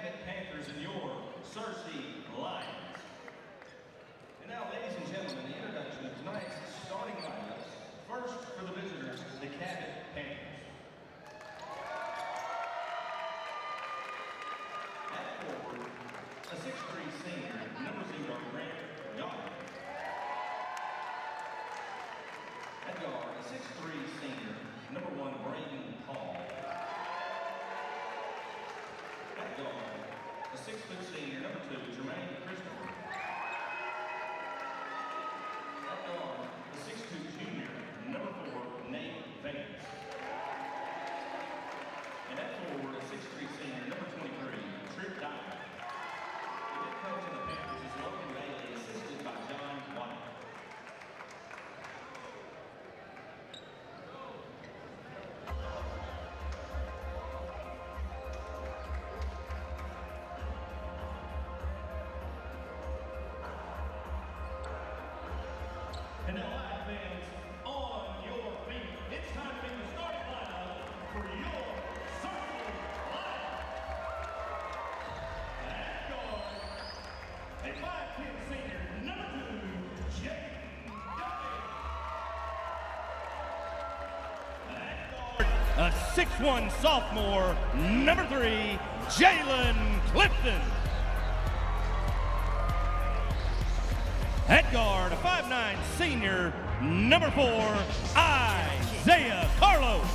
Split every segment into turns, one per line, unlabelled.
Cabot Panthers and your Searcy Lions. And now, ladies and gentlemen, the introduction of tonight's starting lineups. First, for the visitors, the Cabot Panthers. At forward, a 6'3" senior, number 0, Grant Young. At guard, a 6'3" senior, number 1, Braden Hall. At guard, a 6-foot senior, number 2, Jermaine Christopher. At guard, a 6'2" junior, number 4, Nate Vance. And at forward, a 6'3" senior, number 23, Trip Dyer. The head coach of the Panthers is Logan Bailey, assisted by John White. And now, Lions fans, on your feet. It's time to make the starting lineup for your Searcy Lions. At guard, a 5'10" senior, number 2, Jaden Duffy. At guard, a 6'1" sophomore, number 3, Jalen Clifton. At guard, a 5'9" senior, number 4, Isaiah Carlos.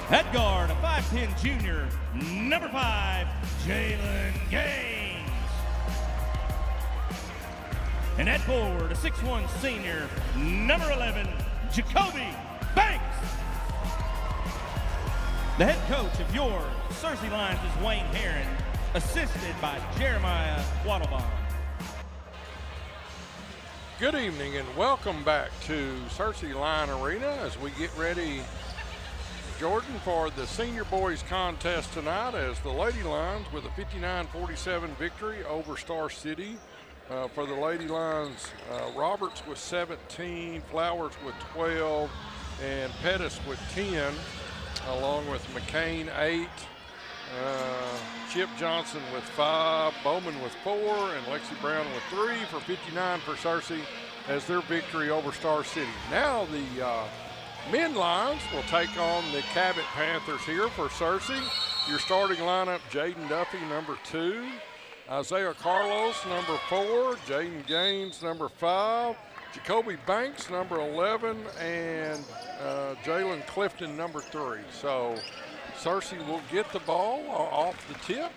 At guard, a 5'10" junior, number 5, Jalen Gaines. And at forward, a 6'1" senior, number 11, Jacoby Banks. The head coach of your Searcy Lions is Wayne Herron, assisted by Jeremiah Waddlebaum.
Good evening and welcome back to Searcy Lion Arena as we get ready, Jordan, for the senior boys contest tonight as the Lady Lions with a 59-47 victory over Star City. For the Lady Lions, Roberts with 17, Flowers with 12, and Pettis with 10, along with McCain 8. Chip Johnson with 5, Bowman with 4, and Lexi Brown with 3 for 59 for Searcy as their victory over Star City. Now the men Lions will take on the Cabot Panthers here for Searcy. Your starting lineup: Jaden Duffy, number 2, Isaiah Carlos, number 4, Jaden Gaines, number 5, Jacoby Banks, number 11, and Jalen Clifton, number 3. So Searcy will get the ball off the tip,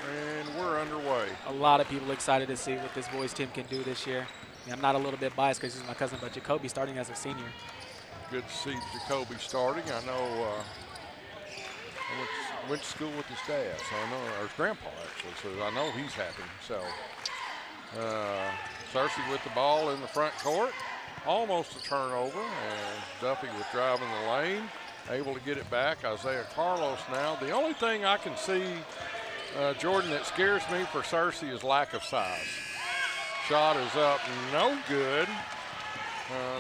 and we're underway.
A lot of people excited to see what this boys team can do this year. I'm not a little bit biased because he's my cousin, but Jacoby starting as a senior.
Good to see Jacoby starting. I know I went to school with his dad, so I know, or his grandpa actually, so I know he's happy. So Searcy with the ball in the front court, almost a turnover, and Duffy was driving the lane, able to get it back. Isaiah Carlos now. The only thing I can see, Jordan, that scares me for Searcy is lack of size. Shot is up, no good.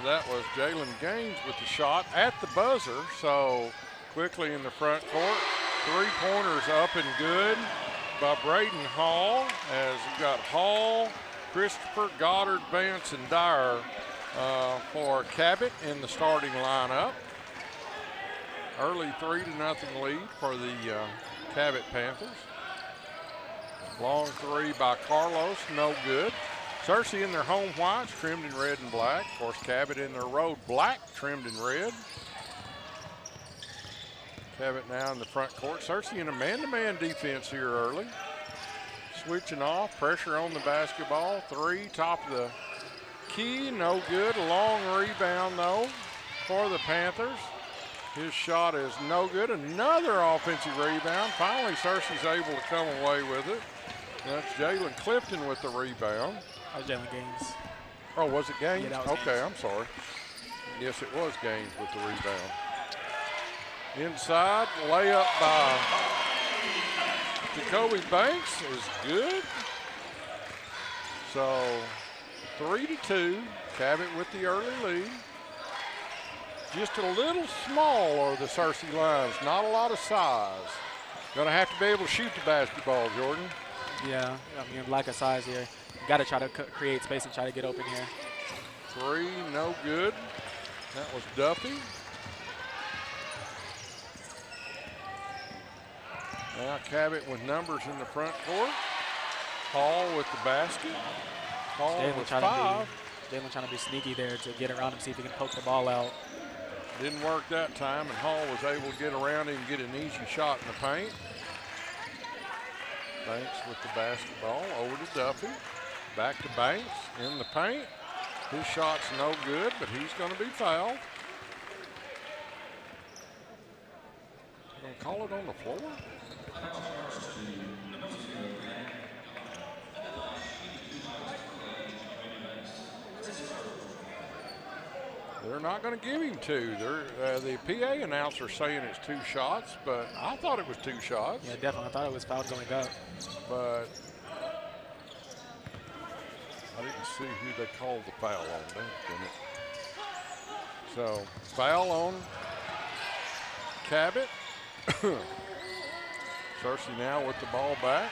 That was Jalen Gaines with the shot at the buzzer. So quickly in the front court, 3-pointers up and good by Braden Hall, as we've got Hall, Christopher, Goddard, Vance, and Dyer for Cabot in the starting lineup. Early 3-0 lead for the Cabot Panthers. Long 3 by Carlos, no good. Searcy in their home whites, trimmed in red and black. Of course, Cabot in their road black, trimmed in red. Cabot now in the front court. Searcy in a man-to-man defense here early. Switching off, pressure on the basketball. 3, top of the key, no good. A long rebound, though, for the Panthers. His shot is no good. Another offensive rebound. Finally, Searcy's able to come away with it. That's Jalen Clifton with the rebound.
That was Jalen Gaines.
Oh, was it Gaines?
Yeah, that was
okay,
Gaines.
I'm sorry. Yes, it was Gaines with the rebound. Inside, layup by Jacoby Banks is good. So 3-2, Cabot with the early lead. just a little small are the Searcy Lions. Not a lot of size. Going to have to be able to shoot the basketball, Jordan.
Yeah, I mean, lack of size here. You got to try to create space and try to get open here.
3, no good. That was Duffy. Now Cabot with numbers in the front court. Hall with the basket. Hall with 5.
Jalen trying to be sneaky there to get around him, see if he can poke the ball out.
Didn't work that time, and Hall was able to get around him and get an easy shot in the paint. Banks with the basketball over to Duffy. Back to Banks in the paint. His shot's no good, but he's going to be fouled. Going to call it on the floor? They're not going to give him 2. The PA announcer saying it's 2 shots, but I thought it was 2 shots.
Yeah, definitely. I thought it was fouled going up.
But I didn't see who they called the foul on. Didn't it? So foul on Cabot. Searcy now with the ball back.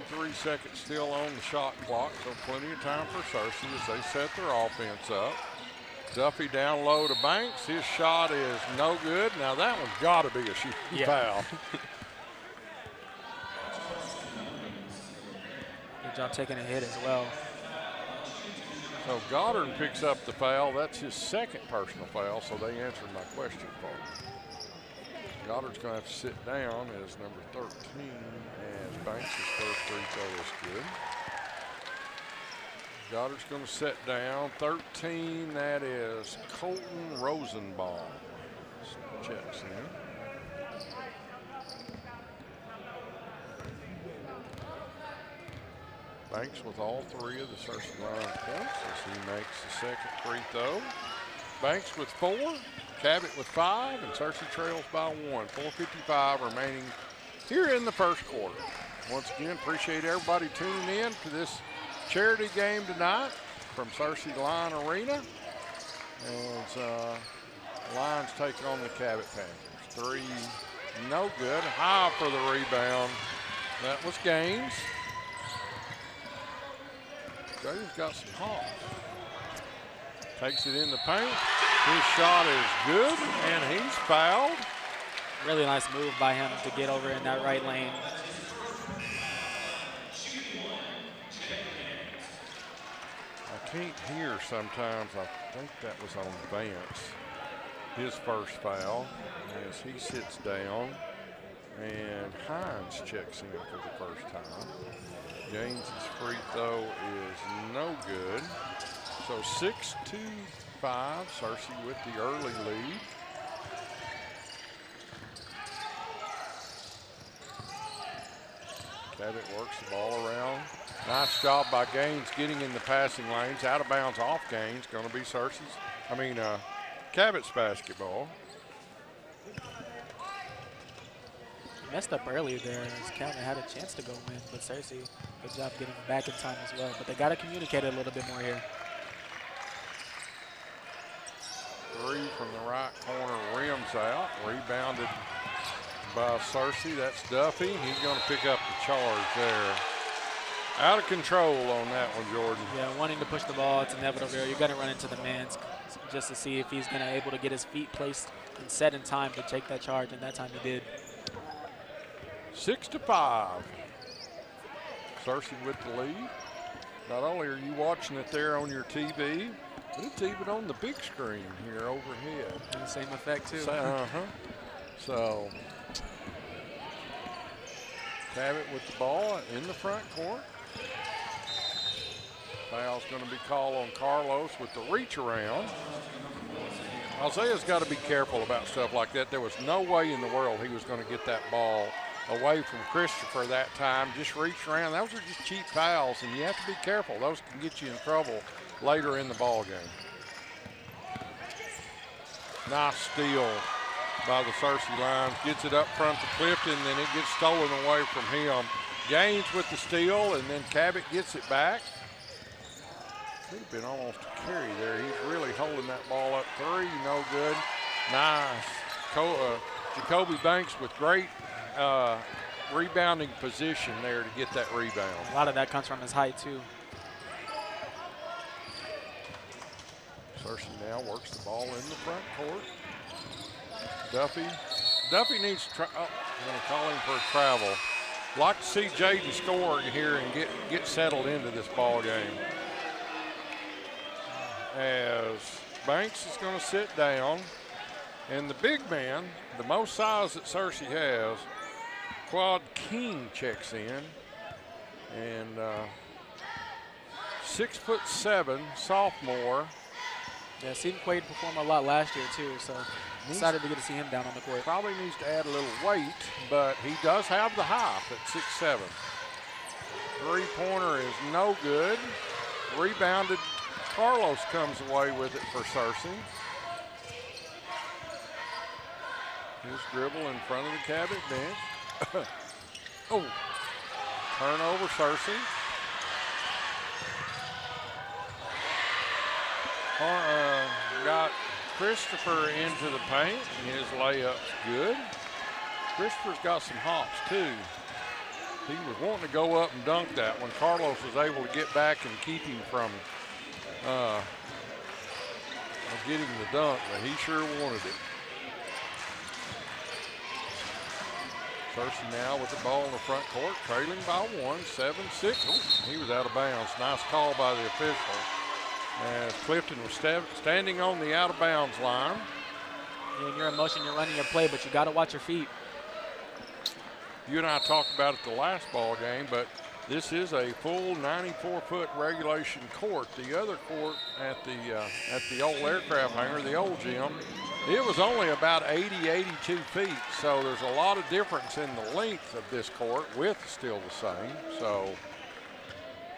23 seconds still on the shot clock, so plenty of time for Searcy as they set their offense up. Duffy down low to Banks. His shot is no good. Now that one's got to be a shooting foul.
Good job taking a hit as well.
So Goddard picks up the foul. That's his second personal foul, so they answered my question for him. Goddard's going to have to sit down as number 13 as Banks' first free throw is good. Goddard's going to sit down. 13, that is Colton Rosenbaum. Checks in. Banks with all 3 of the Searcy Lions points as he makes the second free throw. Banks with 4, Cabot with 5, and Searcy trails by 1. 4:55 remaining here in the first quarter. Once again, appreciate everybody tuning in to this charity game tonight from Searcy Lion Arena. As Lions take on the Cabot Panthers. 3, no good. High for the rebound. That was Gaines. Gaines got some hop. Takes it in the paint. His shot is good, and he's fouled.
Really nice move by him to get over in that right lane.
I can't hear sometimes. I think that was on Vance. His first foul as he sits down, and Hines checks in for the first time. Gaines' free throw is no good. So 6-5, Searcy with the early lead. Cabot works the ball around. Nice job by Gaines getting in the passing lanes. Out of bounds off Gaines. Going to be Cabot's basketball.
Messed up early there as Cabot had a chance to go win, but Searcy, good job getting back in time as well. But they got to communicate it a little bit more here.
3 from the right corner, rims out. Rebounded by Searcy. That's Duffy. He's going to pick up the charge there. Out of control on that one, Jordan.
Yeah, wanting to push the ball, it's inevitable there. You're going to run into the man just to see if he's going to able to get his feet placed and set in time to take that charge, and that time he did.
6-5. Searcy with the lead. Not only are you watching it there on your TV, but it's even on the big screen here overhead.
And the same effect too.
So Cabot with the ball in the front court. Foul's going to be called on Carlos with the reach around. Isaiah's got to be careful about stuff like that. There was no way in the world he was going to get that ball away from Christopher that time. Just reach around. Those are just cheap fouls, and you have to be careful. Those can get you in trouble later in the ball game. Nice steal by the Searcy Lions. Gets it up front to Clifton, then it gets stolen away from him. Gaines with the steal, and then Cabot gets it back. Could have been almost a carry there. He's really holding that ball up. 3, no good. Nice. Jacoby Banks with great rebounding position there to get that rebound.
A lot of that comes from his height, too.
Searcy now works the ball in the front court. Duffy needs to I'm going to call him for a travel. Like to see Jaden score here and get settled into this ball game. As Banks is going to sit down, and the big man, the most size that Searcy has, Quad King checks in, and 6'7", sophomore.
Yeah, seen Quade perform a lot last year too, so excited to get to see him down on the court.
Probably needs to add a little weight, but he does have the height at 6'7". Three-pointer is no good. Rebounded. Carlos comes away with it for Searcy. His dribble in front of the Cabot bench. Oh, turnover, Searcy. Got Christopher into the paint. His layup's good. Christopher's got some hops too. He was wanting to go up and dunk that when Carlos was able to get back and keep him from getting the dunk, but he sure wanted it. Searcy now with the ball in the front court, trailing by 1, 7-6. Oh, he was out of bounds. Nice call by the official. As Clifton was standing on the out of bounds line.
Yeah, in your emotion, you're running your play, but you got to watch your feet.
You and I talked about it the last ball game, but this is a full 94-foot regulation court. The other court at the old aircraft hangar, the old gym, it was only about 80, 82 feet. So there's a lot of difference in the length of this court. Width is still the same. So,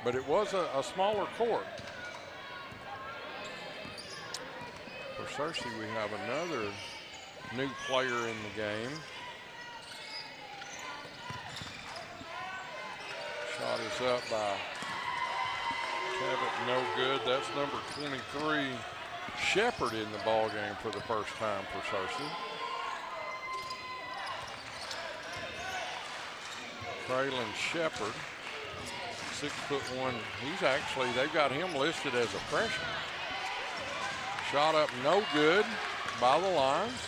but it was a smaller court. For Searcy, we have another new player in the game. Shot is up by Cabot, no good. That's number 23, Shepard, in the ball game for the first time for Searcy. Traylon Shepard, 6'1". He's actually, they've got him listed as a freshman. Shot up no good by the lines.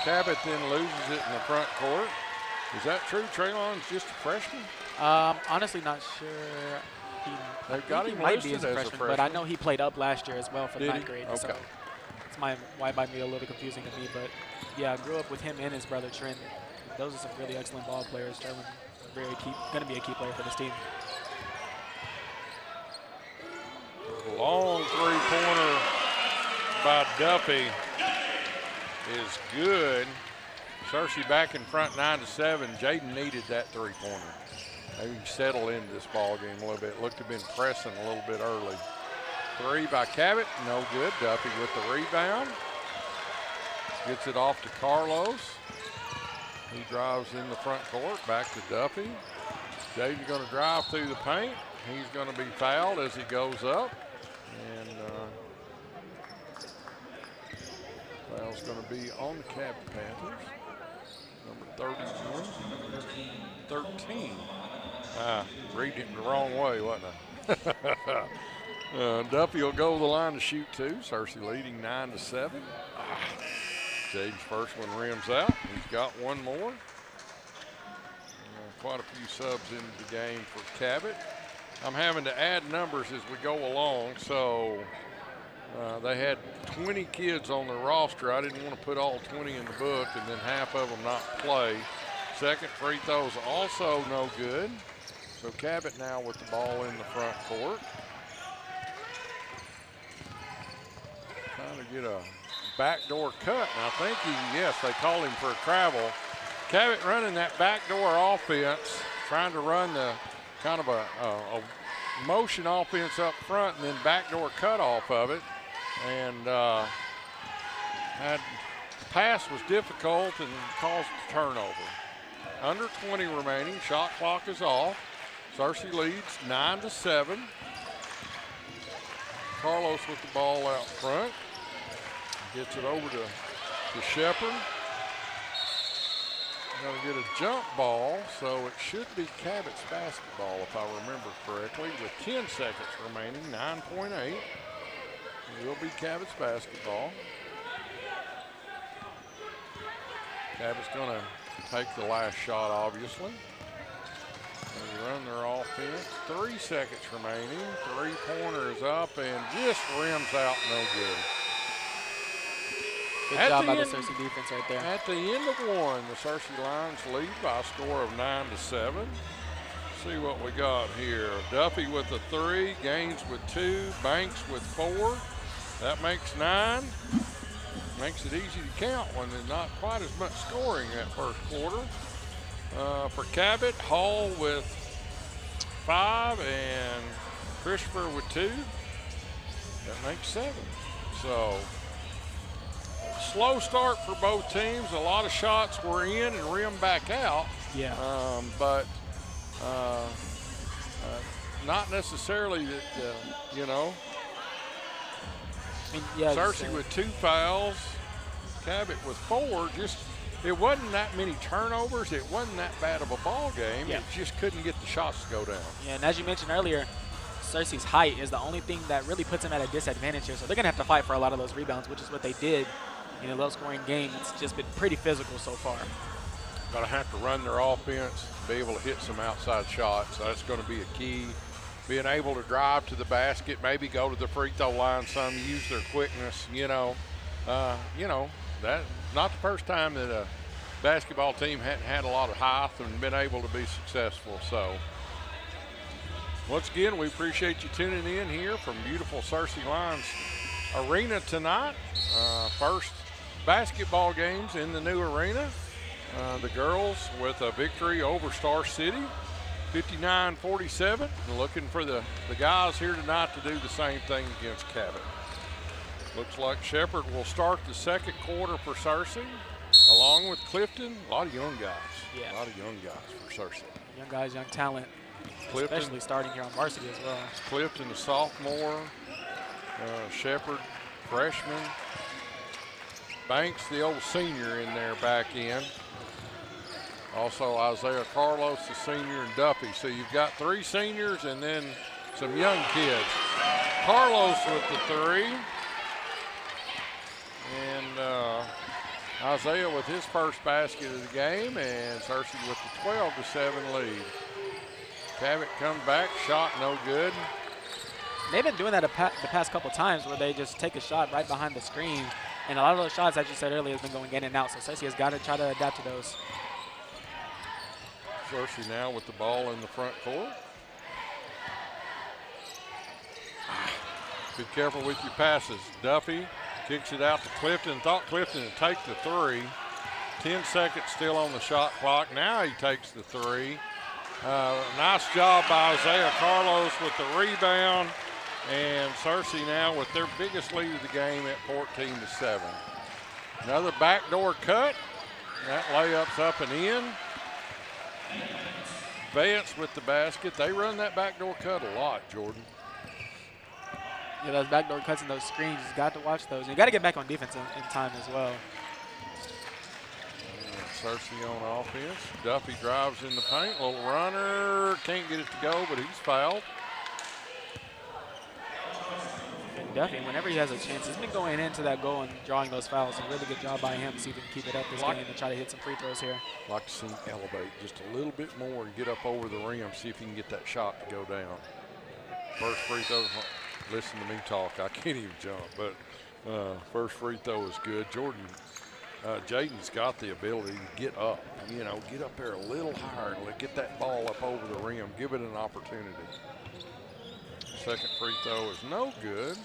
Cabot then loses it in the front court. Is that true? Traylon's just a freshman?
Honestly, not sure.
They've got him
might
listed
be
as a freshman,
but I know he played up last year as well for the
Did
9th
he?
grade.
Okay.
So it's why it might be a little confusing to me. But yeah, I grew up with him and his brother Trent. Those are some really excellent ball players. Traylon, going to be a key player for this team.
Long three-pointer by Duffy is good. Searcy back in front 9-7. Jaden needed that three-pointer. Maybe settle into this ball game a little bit. Looked to have been pressing a little bit early. 3 by Cabot, no good. Duffy with the rebound. Gets it off to Carlos. He drives in the front court, back to Duffy. Jaden's going to drive through the paint. He's going to be fouled as he goes up. And foul's going to be on the Cabot Panthers. Number 31, 13. Reading it the wrong way, wasn't I? Duffy will go to the line to shoot 2. Searcy leading 9-7. Jaden's first one rims out. He's got one more. Quite a few subs into the game for Cabot. I'm having to add numbers as we go along, so they had 20 kids on their roster. I didn't want to put all 20 in the book and then half of them not play. Second free throw is also no good. So Cabot now with the ball in the front court. Trying to get a backdoor cut, and I think they called him for a travel. Cabot running that backdoor offense, trying to run the kind of a motion offense up front and then backdoor cut off of it. And pass was difficult and caused a turnover. Under 20 remaining, shot clock is off. Searcy leads 9-7. Carlos with the ball out front. Gets it over to Shepard. Going to get a jump ball, so it should be Cabot's basketball, if I remember correctly, with 10 seconds remaining, 9.8. It will be Cabot's basketball. Cabot's going to take the last shot, obviously. They run their offense. 3 seconds remaining. Three-pointer is up and just rims out, no good.
Good job by the Searcy defense right there.
At the end of one, the Searcy Lions lead by a score of 9-7. See what we got here. Duffy with a 3, Gaines with 2, Banks with 4. That makes 9. Makes it easy to count when there's not quite as much scoring that first quarter. For Cabot, Hall with 5 and Christopher with 2. That makes 7. So, slow start for both teams. A lot of shots were in and rimmed back out.
Yeah.
But not necessarily that, you know.
I mean, yeah,
Searcy with 2 fouls, Cabot with 4. Just, it wasn't that many turnovers. It wasn't that bad of a ball game.
Yeah.
It just couldn't get the shots to go down.
Yeah, and as you mentioned earlier, Searcy's height is the only thing that really puts him at a disadvantage here. So they're going to have to fight for a lot of those rebounds, which is what they did in a low-scoring game. It's just been pretty physical so far.
Going to have to run their offense, be able to hit some outside shots. That's going to be a key. Being able to drive to the basket, maybe go to the free throw line some, use their quickness, you know, that's not the first time that a basketball team hadn't had a lot of height and been able to be successful. So, once again, we appreciate you tuning in here from beautiful Searcy Lions Arena tonight. First basketball games in the new arena. The girls with a victory over Star City, 59-47. Looking for the guys here tonight to do the same thing against Cabot. Looks like Shepard will start the second quarter for Searcy, along with Clifton. A lot of young guys.
Yeah.
A lot of young guys for Searcy.
Young guys, young talent,
Clifton,
especially starting here on varsity as well.
Clifton, a sophomore. Shepard, freshman. Banks, the old senior in there back in. Also Isaiah Carlos, the senior, and Duffy. So you've got 3 seniors and then some young kids. Carlos with the 3. And Isaiah with his first basket of the game, and Searcy with the 12-7 lead. Cabot comes back, shot no good.
They've been doing that the past couple times where they just take a shot right behind the screen. And a lot of those shots, as you said earlier, has been going in and out. So Searcy has got to try to adapt to those.
Searcy now with the ball in the front court. Be careful with your passes. Duffy kicks it out to Clifton. Thought Clifton would take the 3. 10 seconds still on the shot clock. Now he takes the 3. Nice job by Isaiah Carlos with the rebound. And Searcy now with their biggest lead of the game at 14-7. Another backdoor cut. That layup's up and in. Vance with the basket. They run that backdoor cut a lot, Jordan.
Yeah, those backdoor cuts and those screens, you've got to watch those. And you got to get back on defense in time as well.
Searcy on offense. Duffy drives in the paint. Little runner. Can't get it to go, but he's fouled.
And Duffy, whenever he has a chance, he's been going into that goal and drawing those fouls. A really good job by him to see if he can keep it up this game and try to hit some free throws here.
Like to see him elevate just a little bit more and get up over the rim, see if he can get that shot to go down. First free throw. Listen to me talk. I can't even jump, but first free throw is good. Jordan, Jaden's got the ability to get up, get up there a little higher and get that ball up over the rim, give it an opportunity. Second free throw is no good,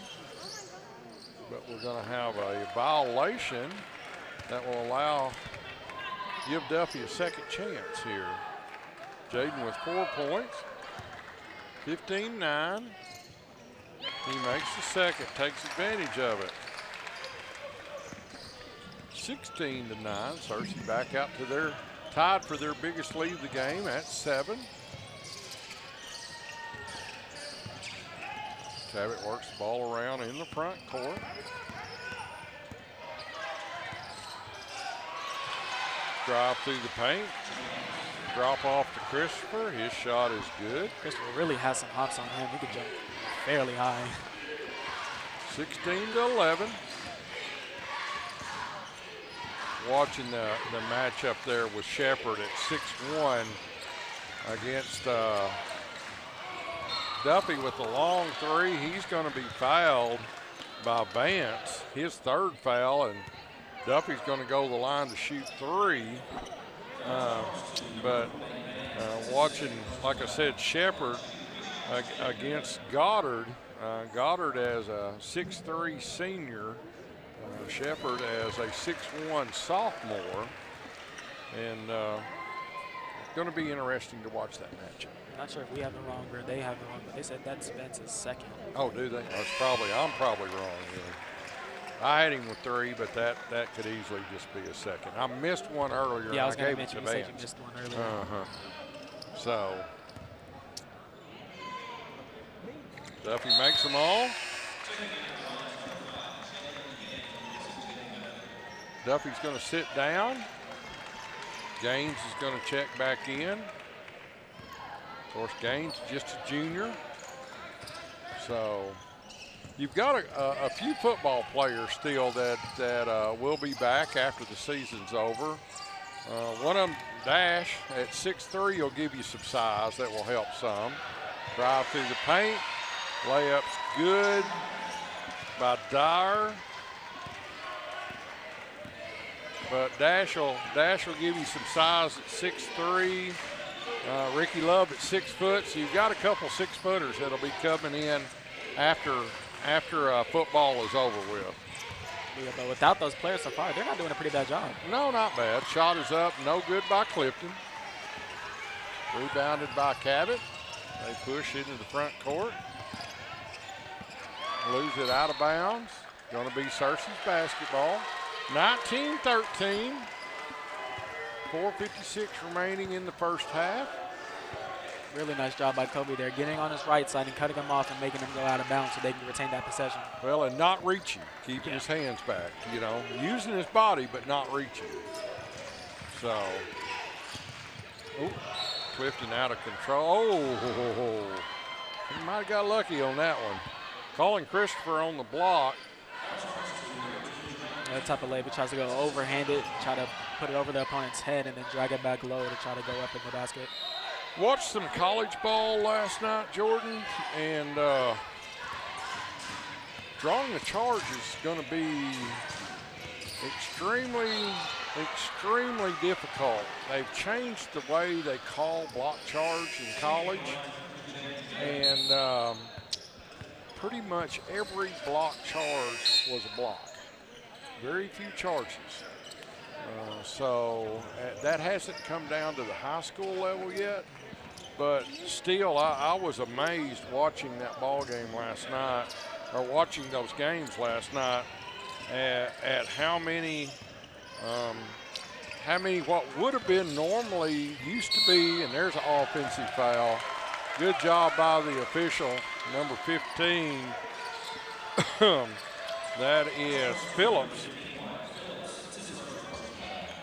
but we're going to have a violation that will give Duffy a second chance here. Jaden with 4 points, 15-9. He makes the second, takes advantage of it. 16-9, Searcy back out to their tied for their biggest lead of the game at 7. Cabot works the ball around in the front court. Drive through the paint. Drop off to Christopher. His shot is good.
Christopher really has some hops on him. He could jump fairly high.
16-11. Watching the matchup there with Shepard at 6'1" against Duffy with the long three. He's going to be fouled by Vance, his third foul, and Duffy's going to go to the line to shoot three. But watching, like I said, Shepard against Goddard. Goddard as a 6'3" senior, Shepard as a 6'1" sophomore, and it's going to be interesting to watch that matchup.
Not sure if we have it wrong or they have it wrong, but they said that's Vance's second.
Oh, do they? I'm probably wrong here. I had him with three, but that could easily just be a second. I missed one earlier.
Yeah, I was
going to
mention you said you missed one earlier.
So Duffy makes them all. Duffy's going to sit down. Gaines is going to check back in. Of course, Gaines just a junior. So you've got a few football players still that will be back after the season's over. One of them, Dash, at 6'3", will give you some size that will help some. Drive through the paint. Layup's good by Dyer. But Dash will give you some size at 6'3". Ricky Love at 6 foot. So you've got a couple 6-footers that'll be coming in after football is over with.
Yeah, but without those players so far, they're not doing a pretty bad job.
No, not bad. Shot is up. No good by Clifton. Rebounded by Cabot. They push into the front court. Lose it out of bounds. Going to be Searcy's basketball. 19-13. 4:56 remaining in the first half.
Really nice job by Kobe there, getting on his right side and cutting him off and making him go out of bounds so they can retain that possession.
Well, and not reaching, keeping his hands back, you know, using his body but not reaching. So, Clifton out of control. Oh, he might have got lucky on that one. Calling Christopher on the block.
That type of layup, he tries to go overhanded, try to put it over the opponent's head and then drag it back low to try to go up in the basket.
Watched some college ball last night, Jordan, and drawing the charge is going to be extremely difficult. They've changed the way they call block charge in college, and pretty much every block charge was a block. Very few charges. So that hasn't come down to the high school level yet, but still I was amazed watching that ball game last night, or watching those games last night, at how many what would have been normally used to be, and there's an offensive foul. Good job by the official, number 15. That is Phillips.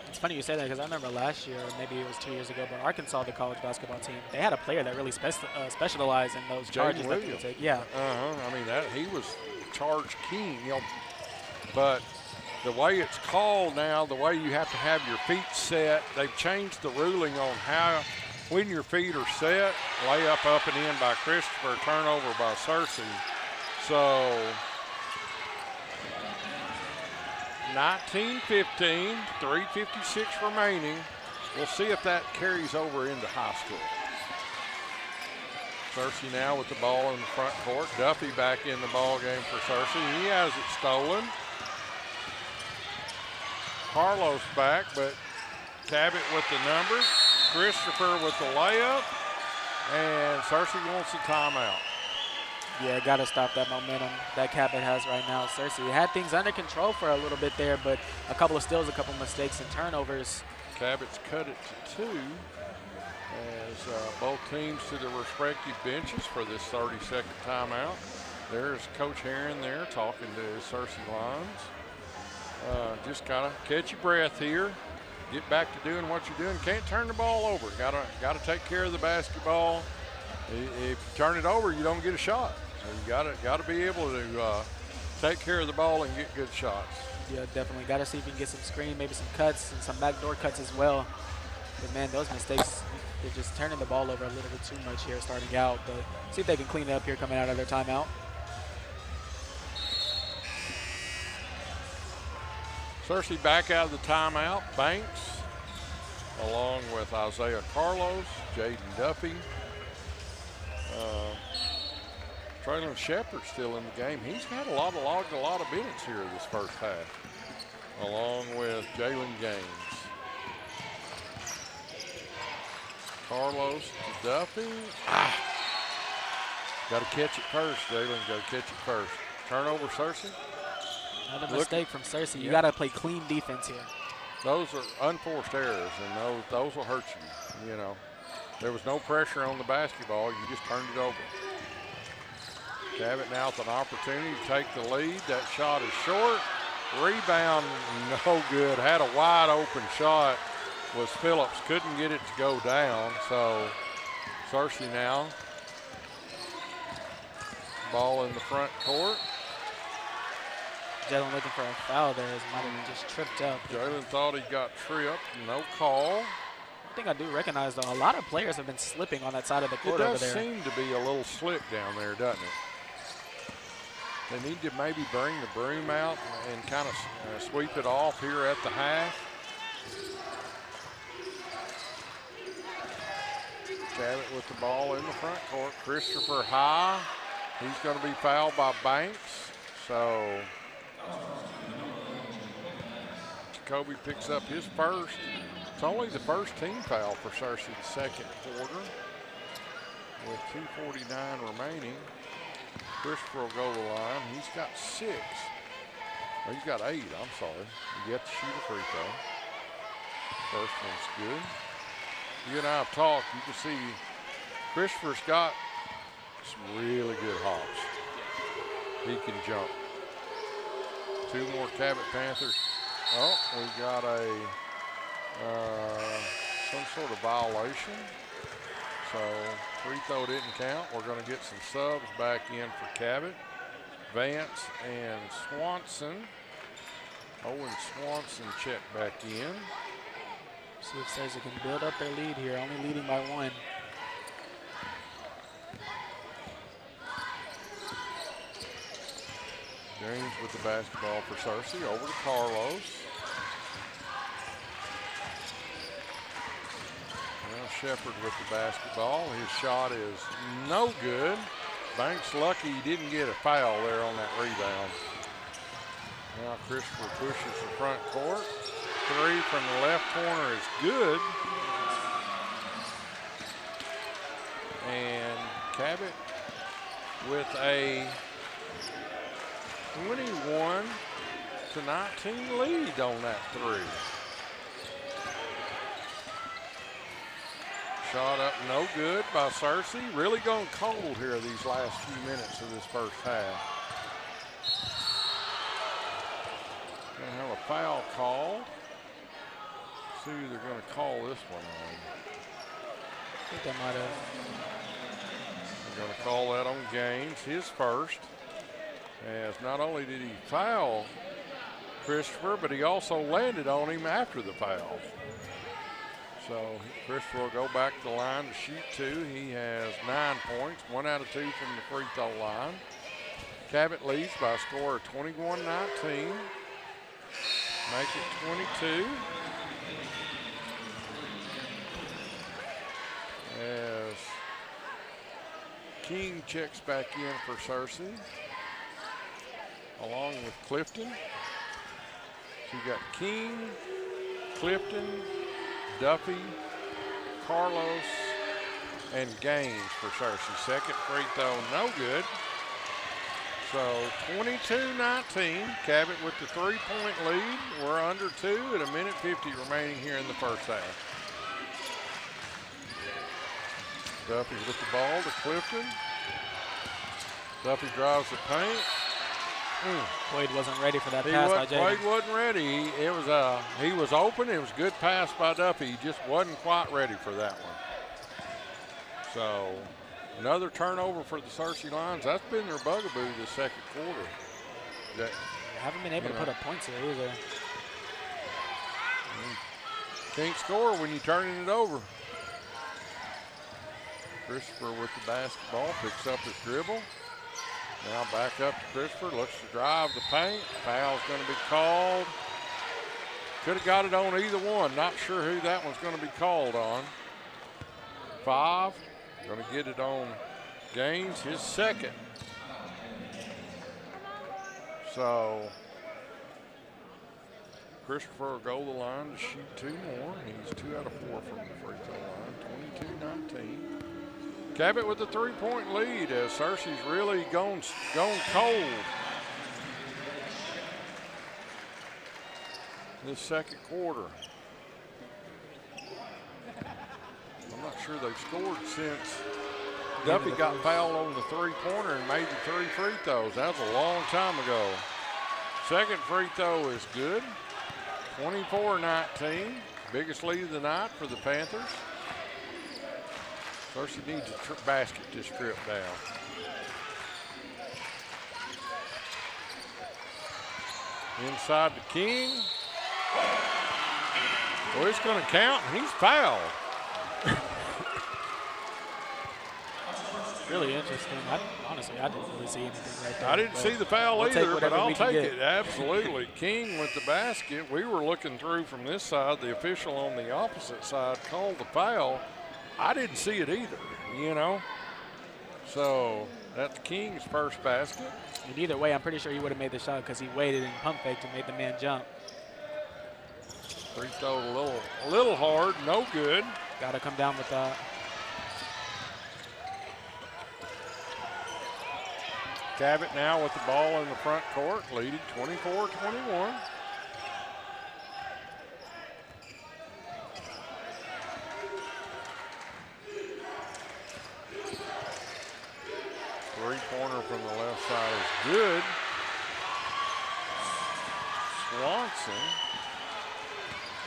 It's funny you say that because I remember last year, or maybe it was 2 years ago, but Arkansas, the college basketball team, they had a player that really specialized in those charges that they would take. Yeah.
I mean, he was charge king, you know. But the way it's called now, the way you have to have your feet set, they've changed the ruling on how, when your feet are set, layup up and in by Christopher, turnover by Searcy. So 19-15, 3:56 remaining. We'll see if that carries over into high school. Searcy now with the ball in the front court. Duffy back in the ball game for Searcy. He has it stolen. Carlos back, but Cabot with the numbers. Christopher with the layup. And Searcy wants a timeout.
Yeah, got to stop that momentum that Cabot has right now. Searcy had things under control for a little bit there, but a couple of steals, a couple of mistakes and turnovers.
Cabot's cut it to 2 as both teams to their respective benches for this 30-second timeout. There's Coach Herron there talking to Cersei Lyons. Just gotta catch your breath here. Get back to doing what you're doing. Can't turn the ball over. Gotta take care of the basketball. If you turn it over, you don't get a shot. So you gotta be able to take care of the ball and get good shots.
Yeah, definitely. Got to see if you can get some screen, maybe some cuts, and some backdoor cuts as well. But, man, those mistakes, they're just turning the ball over a little bit too much here starting out. But see if they can clean it up here coming out of their timeout.
Cersei back out of the timeout. Banks, along with Isaiah Carlos, Jaden Duffy. Traylon Shepard still in the game. He's had a lot of minutes here this first half, along with Jalen Gaines. Carlos to Duffy. Got to catch it first, Jalen. Got to catch it first. Turnover, Cersei.
Another mistake from Cersei. You got to play clean defense here.
Those are unforced errors, and those will hurt you. You know, there was no pressure on the basketball. You just turned it over. Cabot now with an opportunity to take the lead. That shot is short. Rebound, no good. Had a wide open shot. Was Phillips. Couldn't get it to go down. So Cersei now. Ball in the front court.
Jalen looking for a foul there. His might have just tripped up.
Jalen thought he got tripped. No call.
I think I do recognize, though, a lot of players have been slipping on that side of the court over there.
It does seem to be a little slick down there, doesn't it? They need to maybe bring the broom out and kind of sweep it off here at the half. Cabot with the ball in the front court. Christopher High. He's going to be fouled by Banks. So Jacoby picks up his first. It's only the first team foul for Cersei the second quarter. With 2:49 remaining. Christopher will go to the line. He's got 6. Oh, he's got 8, I'm sorry. You get to shoot a free throw. First one's good. You and I have talked. You can see Christopher's got some really good hops. He can jump. 2 more Cabot Panthers. Oh, we got a some sort of violation. So free throw didn't count. We're going to get some subs back in for Cabot. Vance and Swanson. Owen Swanson checked back in.
See if Cersei can build up their lead here, only leading by 1.
James with the basketball for Cersei. Over to Carlos. Shepard with the basketball. His shot is no good. Banks lucky he didn't get a foul there on that rebound. Now Christopher pushes the front court. 3 from the left corner is good. And Cabot with a 21-19 lead on that 3. Shot up no good by Cersei. Really going cold here these last few minutes of this first half. Gonna have a foul call. See who they're gonna call this one on.
I think they might have.
They're gonna call that on Gaines, his first. As not only did he foul Christopher, but he also landed on him after the foul. So Christopher will go back to the line to shoot 2. He has 9 points, 1 out of 2 from the free throw line. Cabot leads by a score of 21-19. Make it 22. As King checks back in for Cersei, along with Clifton. So you got King, Clifton, Duffy, Carlos, and Gaines for Cersei. Second free throw, no good. So 22-19, Cabot with the 3-point lead. We're under 2 at 1:50 remaining here in the first half. Duffy with the ball to Clifton. Duffy drives the paint.
Quaid wasn't ready for that pass by Jaden.
Quaid wasn't ready. He was open. It was a good pass by Duffy. He just wasn't quite ready for that one. So another turnover for the Searcy Lions. That's been their bugaboo this second quarter.
They haven't been able to put up points here either.
Can't score when you're turning it over. Christopher with the basketball, picks up his dribble. Now back up to Christopher, looks to drive the paint. Foul's going to be called. Could have got it on either one. Not sure who that one's going to be called on. 5, going to get it on Gaines, his second. So Christopher will go to the line to shoot 2 more. He's 2 out of 4 from the free throw line, 22-19. Cabot with the 3-point lead as Searcy's really gone cold this second quarter. I'm not sure they've scored since Duffy got fouled on the 3-pointer and made the 3 free throws. That was a long time ago. Second free throw is good. 24-19, biggest lead of the night for the Panthers. Searcy needs a basket to strip down. Inside to King. Well, it's going to count, and he's fouled.
Really interesting. Honestly, I didn't really see anything right there.
I didn't see the foul either, but I'll take
it.
Absolutely. King with the basket. We were looking through from this side. The official on the opposite side called the foul. I didn't see it either, you know. So that's King's first basket.
And either way, I'm pretty sure he would have made the shot because he waited and pump faked and made the man jump.
Free throw a little hard, no good.
Got to come down with that.
Cabot now with the ball in the front court, leading 24-21. Three-pointer from the left side is good. Swanson,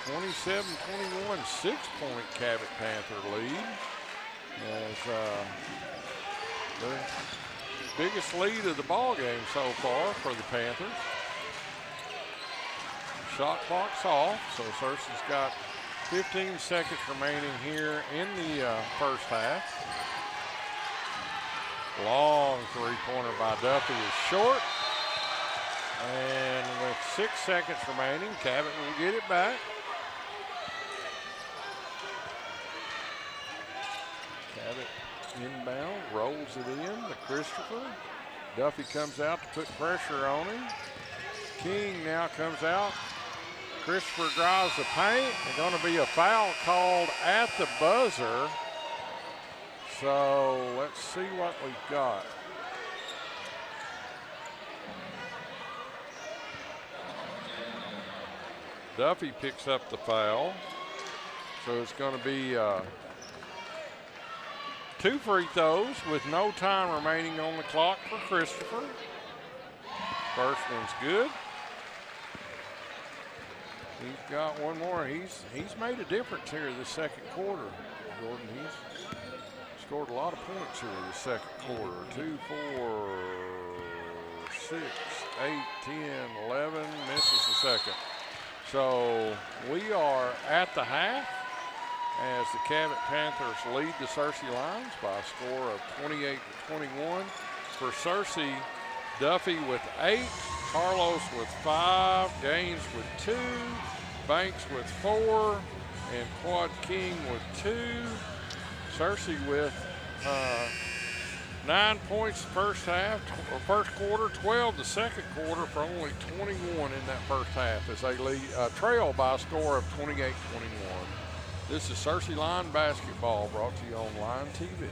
27-21, 6-point Cabot Panther lead. As the biggest lead of the ball game so far for the Panthers. Shot clock's off, so Searcy's got 15 seconds remaining here in the first half. Long three-pointer by Duffy is short. And with 6 seconds remaining, Cabot will get it back. Cabot inbound, rolls it in to Christopher. Duffy comes out to put pressure on him. King now comes out. Christopher drives the paint. There's going to be a foul called at the buzzer. So let's see what we've got. Duffy picks up the foul. So it's going to be 2 free throws with no time remaining on the clock for Christopher. First one's good. He's got one more. He's made a difference here this second quarter, Jordan. He's scored a lot of points here this second quarter. 2, 4, 6, 8, 10, 11, misses the second. So we are at the half as the Cabot Panthers lead the Searcy Lions by a score of 28-21. For Searcy, Duffy with 8, Carlos with 5, Gaines with 2, Banks with 4, and Quad King with 2. Searcy with 9 points first half, or first quarter, 12 the second quarter for only 21 in that first half as they lead, trail by a score of 28-21. This is Searcy Line Basketball brought to you on Line TV.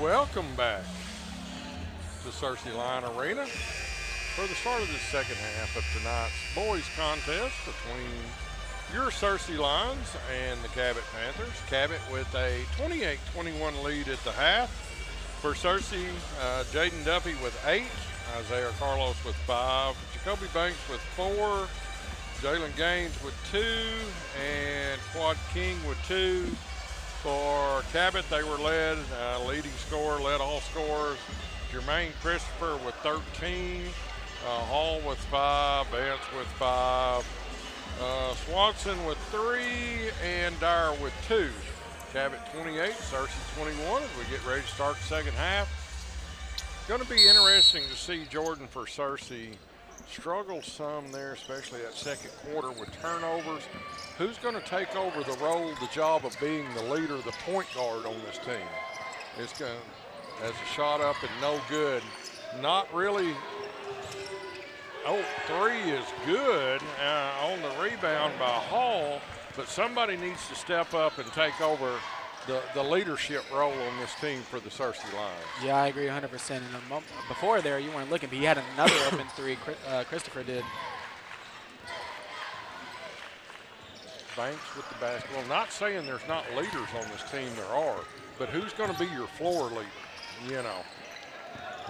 welcome back to Searcy Line Arena for the start of the second half of tonight's boys contest between your Searcy Lions and the Cabot Panthers. Cabot with a 28-21 lead at the half. For Searcy, Jaden Duffy with 8, Isaiah Carlos with 5, Jacoby Banks with 4, Jalen Gaines with 2, and Quad King with 2. For Cabot, they were led, leading scorer, led all scorers, Jermaine Christopher with 13, Hall with 5, Vance with 5, Swanson with 3, and Dyer with 2. Cabot 28, Searcy 21 as we get ready to start the second half. Going to be interesting to see Jordan for Searcy struggle some there, especially that second quarter with turnovers. Who's going to take over the role, the job of being the leader, the point guard on this team? It's going to, as a shot up and no good. Not really. Oh, 3 is good on the rebound by Hall, but somebody needs to step up and take over the leadership role on this team for the Searcy Lions.
Yeah, I agree 100%. And before there, you weren't looking, but he had another open 3, Christopher did.
Banks with the basketball. Not saying there's not leaders on this team, there are, but who's going to be your floor leader? You know,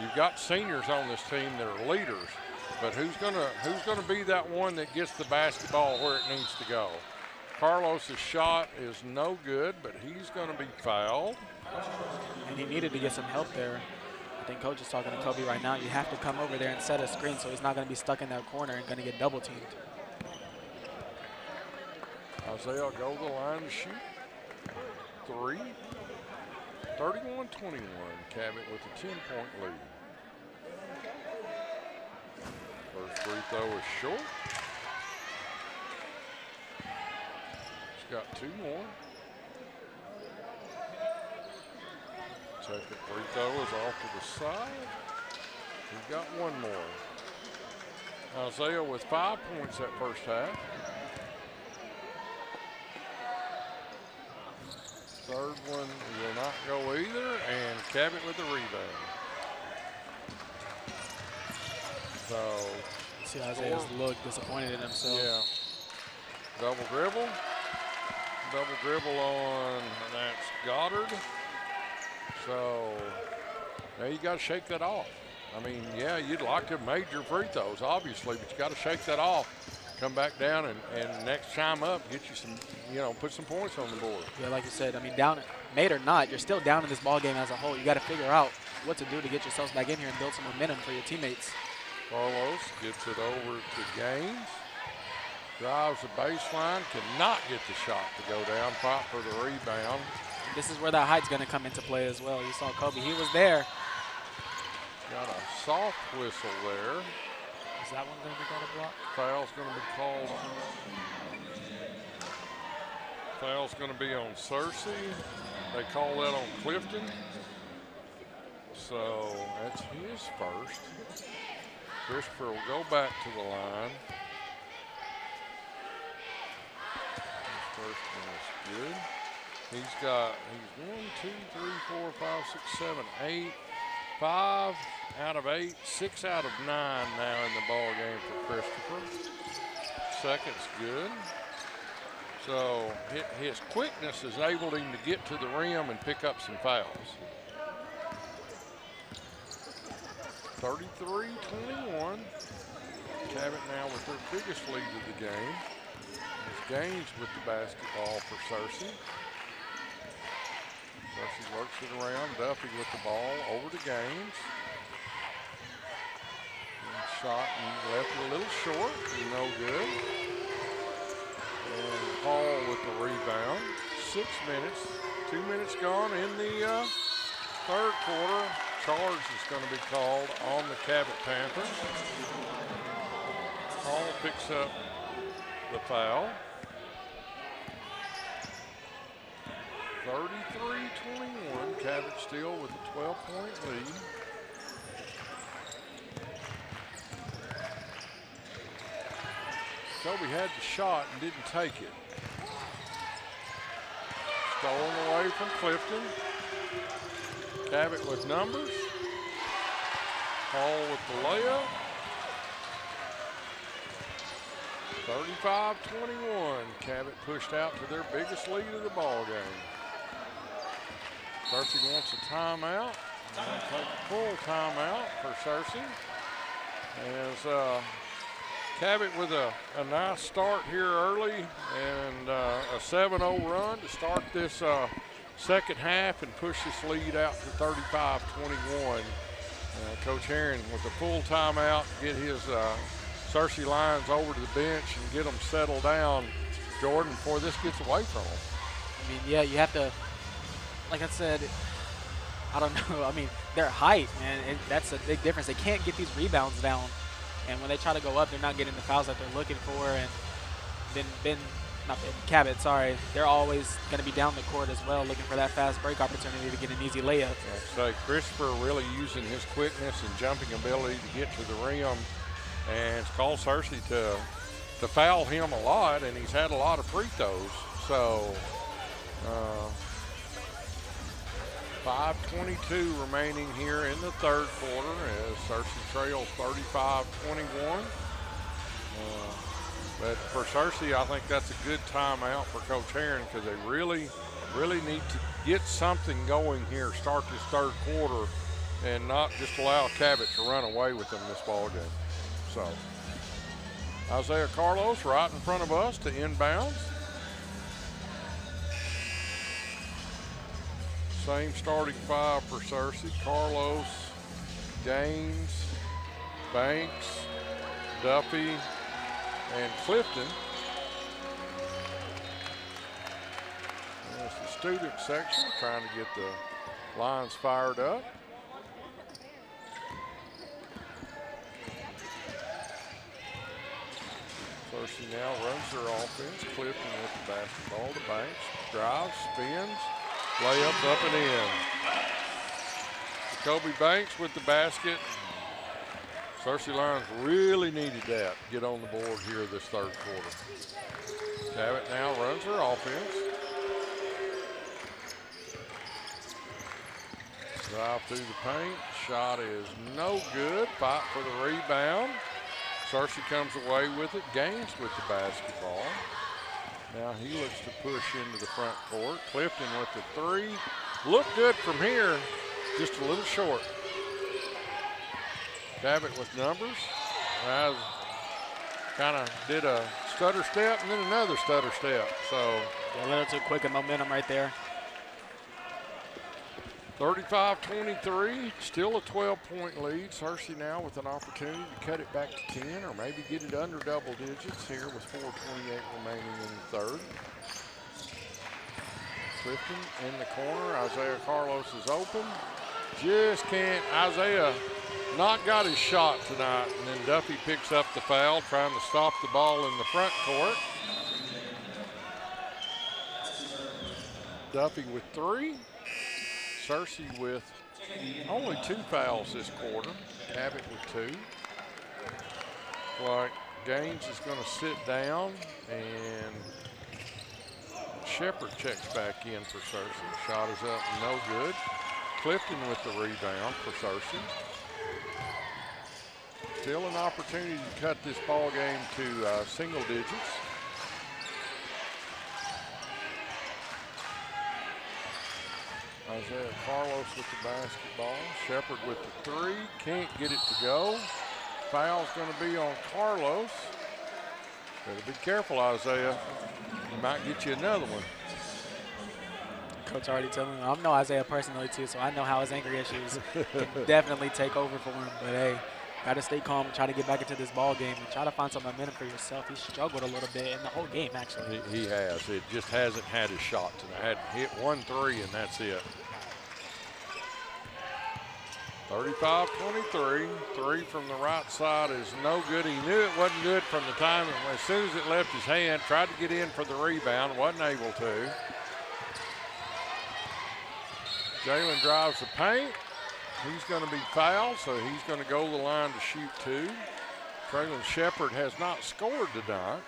you've got seniors on this team that are leaders, but who's going to be that one that gets the basketball where it needs to go? Carlos's shot is no good, but he's going to be fouled.
And he needed to get some help there. I think Coach is talking to Kobe right now. You have to come over there and set a screen so he's not going to be stuck in that corner and going to get double teamed.
Isaiah go to the line to shoot. 3. 31-21. Cabot with a 10-point lead. First free throw is short. He's got 2 more. Second free throw is off to the side. He's got 1 more. Isaiah with 5 points that first half. Third one will not go either, and Cabot with the rebound. So,
see Isaiah's look disappointed in himself.
Yeah. Double dribble. Double dribble on, and that's Goddard. So, now you got to shake that off. I mean, yeah, you'd like to have made your free throws, obviously, but you got to shake that off. Come back down and next time up, get you some, you know, put some points on the board.
Yeah, like you said, I mean, down, made or not, you're still down in this ball game as a whole. You got to figure out what to do to get yourselves back in here and build some momentum for your teammates.
Carlos gets it over to Gaines. Drives the baseline, cannot get the shot to go down. Fight for the rebound.
This is where that height's going to come into play as well. You saw Kobe, he was there.
Got a soft whistle there.
Is that one going to be called a block?
Foul's going to be called. Foul's going to be on Searcy. They call that on Clifton. So that's his first. Christopher will go back to the line. His first one is good. He's 1, 2, 3, 4, 5, 6, 7, 8. 5 out of 8, 6 out of 9 now in the ball game for Christopher. Second's good. So his quickness has enabled him to get to the rim and pick up some fouls. 33-21. Cabot now with their biggest lead of the game. It's Gaines with the basketball for Searcy. Searcy works it around. Duffy with the ball over to Gaines. Shot and left it a little short. No good. And Hall with the rebound. 6 minutes. 2 minutes gone in the third quarter. Charge is going to be called on the Cabot Panthers. Hall picks up the foul. 33-21. Cabot still with a 12-point lead. Kobe had the shot and didn't take it. Stolen away from Clifton. Cabot with numbers. Hall with the layup. 35-21. Cabot pushed out to their biggest lead of the ball game. Searcy wants a timeout. They'll take a full timeout for Searcy. As Cabot with a nice start here early and a 7-0 run to start this second half and push this lead out to 35-21. Coach Herring with a full timeout, get his Searcy Lions over to the bench and get them settled down, Jordan, before this gets away from them.
I mean, yeah, you have to, like I said, I don't know. I mean, their height, man, that's a big difference. They can't get these rebounds down. And when they try to go up, they're not getting the fouls that they're looking for. And Cabot, sorry, they're always going to be down the court as well, looking for that fast break opportunity to get an easy layup.
So Christopher really using his quickness and jumping ability to get to the rim. And it's caused Searcy to foul him a lot, and he's had a lot of free throws. So 5:22 remaining here in the third quarter as Searcy trails 35-21. But for Searcy, I think that's a good timeout for Coach Herring because they really need to get something going here, start this third quarter, and not just allow Cabot to run away with them this ball game. So Isaiah Carlos right in front of us to inbounds. Same starting five for Searcy. Carlos, Gaines, Banks, Duffy, and Clifton. There's the student section trying to get the Lions fired up. Searcy now runs their offense. Clifton with the basketball to Banks. Drives, spins, layups up and in. Kobe Banks with the basket. Searcy Lions really needed that to get on the board here this third quarter. Cabot now runs their offense. Drive through the paint. Shot is no good. Fight for the rebound. Searcy comes away with it. Gaines with the basketball. Now he looks to push into the front court. Clifton with the three. Looked good from here, just a little short. Cabot with numbers. Kind of did a stutter step and then another stutter step. So
a little too quick in momentum right there.
35-23, still a 12-point lead. Searcy now with an opportunity to cut it back to 10 or maybe get it under double digits here with 4:28 remaining in the third. Clifton in the corner. Isaiah Carlos is open. Just can't. Isaiah not got his shot tonight, and then Duffy picks up the foul, trying to stop the ball in the front court. Duffy with three. Searcy with only 2 fouls this quarter. Cabot with 2. Like Gaines is going to sit down, and Shepard checks back in for Searcy. Shot is up, no good. Clifton with the rebound for Searcy. Still an opportunity to cut this ball game to single digits. Isaiah Carlos with the basketball. Shepard with the three. Can't get it to go. Foul's going to be on Carlos. Better be careful, Isaiah. He might get you another one.
Coach already telling me. I know Isaiah personally too, so I know how his anger issues can definitely take over for him. But hey, got to stay calm and try to get back into this ball game and try to find some momentum for yourself. He struggled a little bit in the whole game, actually.
He has. It just hasn't had his shot tonight. Had hit 1 3 and that's it. 35-23. 3 from the right side is no good. He knew it wasn't good from the time. As soon as it left his hand, tried to get in for the rebound, wasn't able to. Jalen drives the paint. He's going to be fouled, so he's going to go to the line to shoot 2. Traylon Shepard has not scored tonight.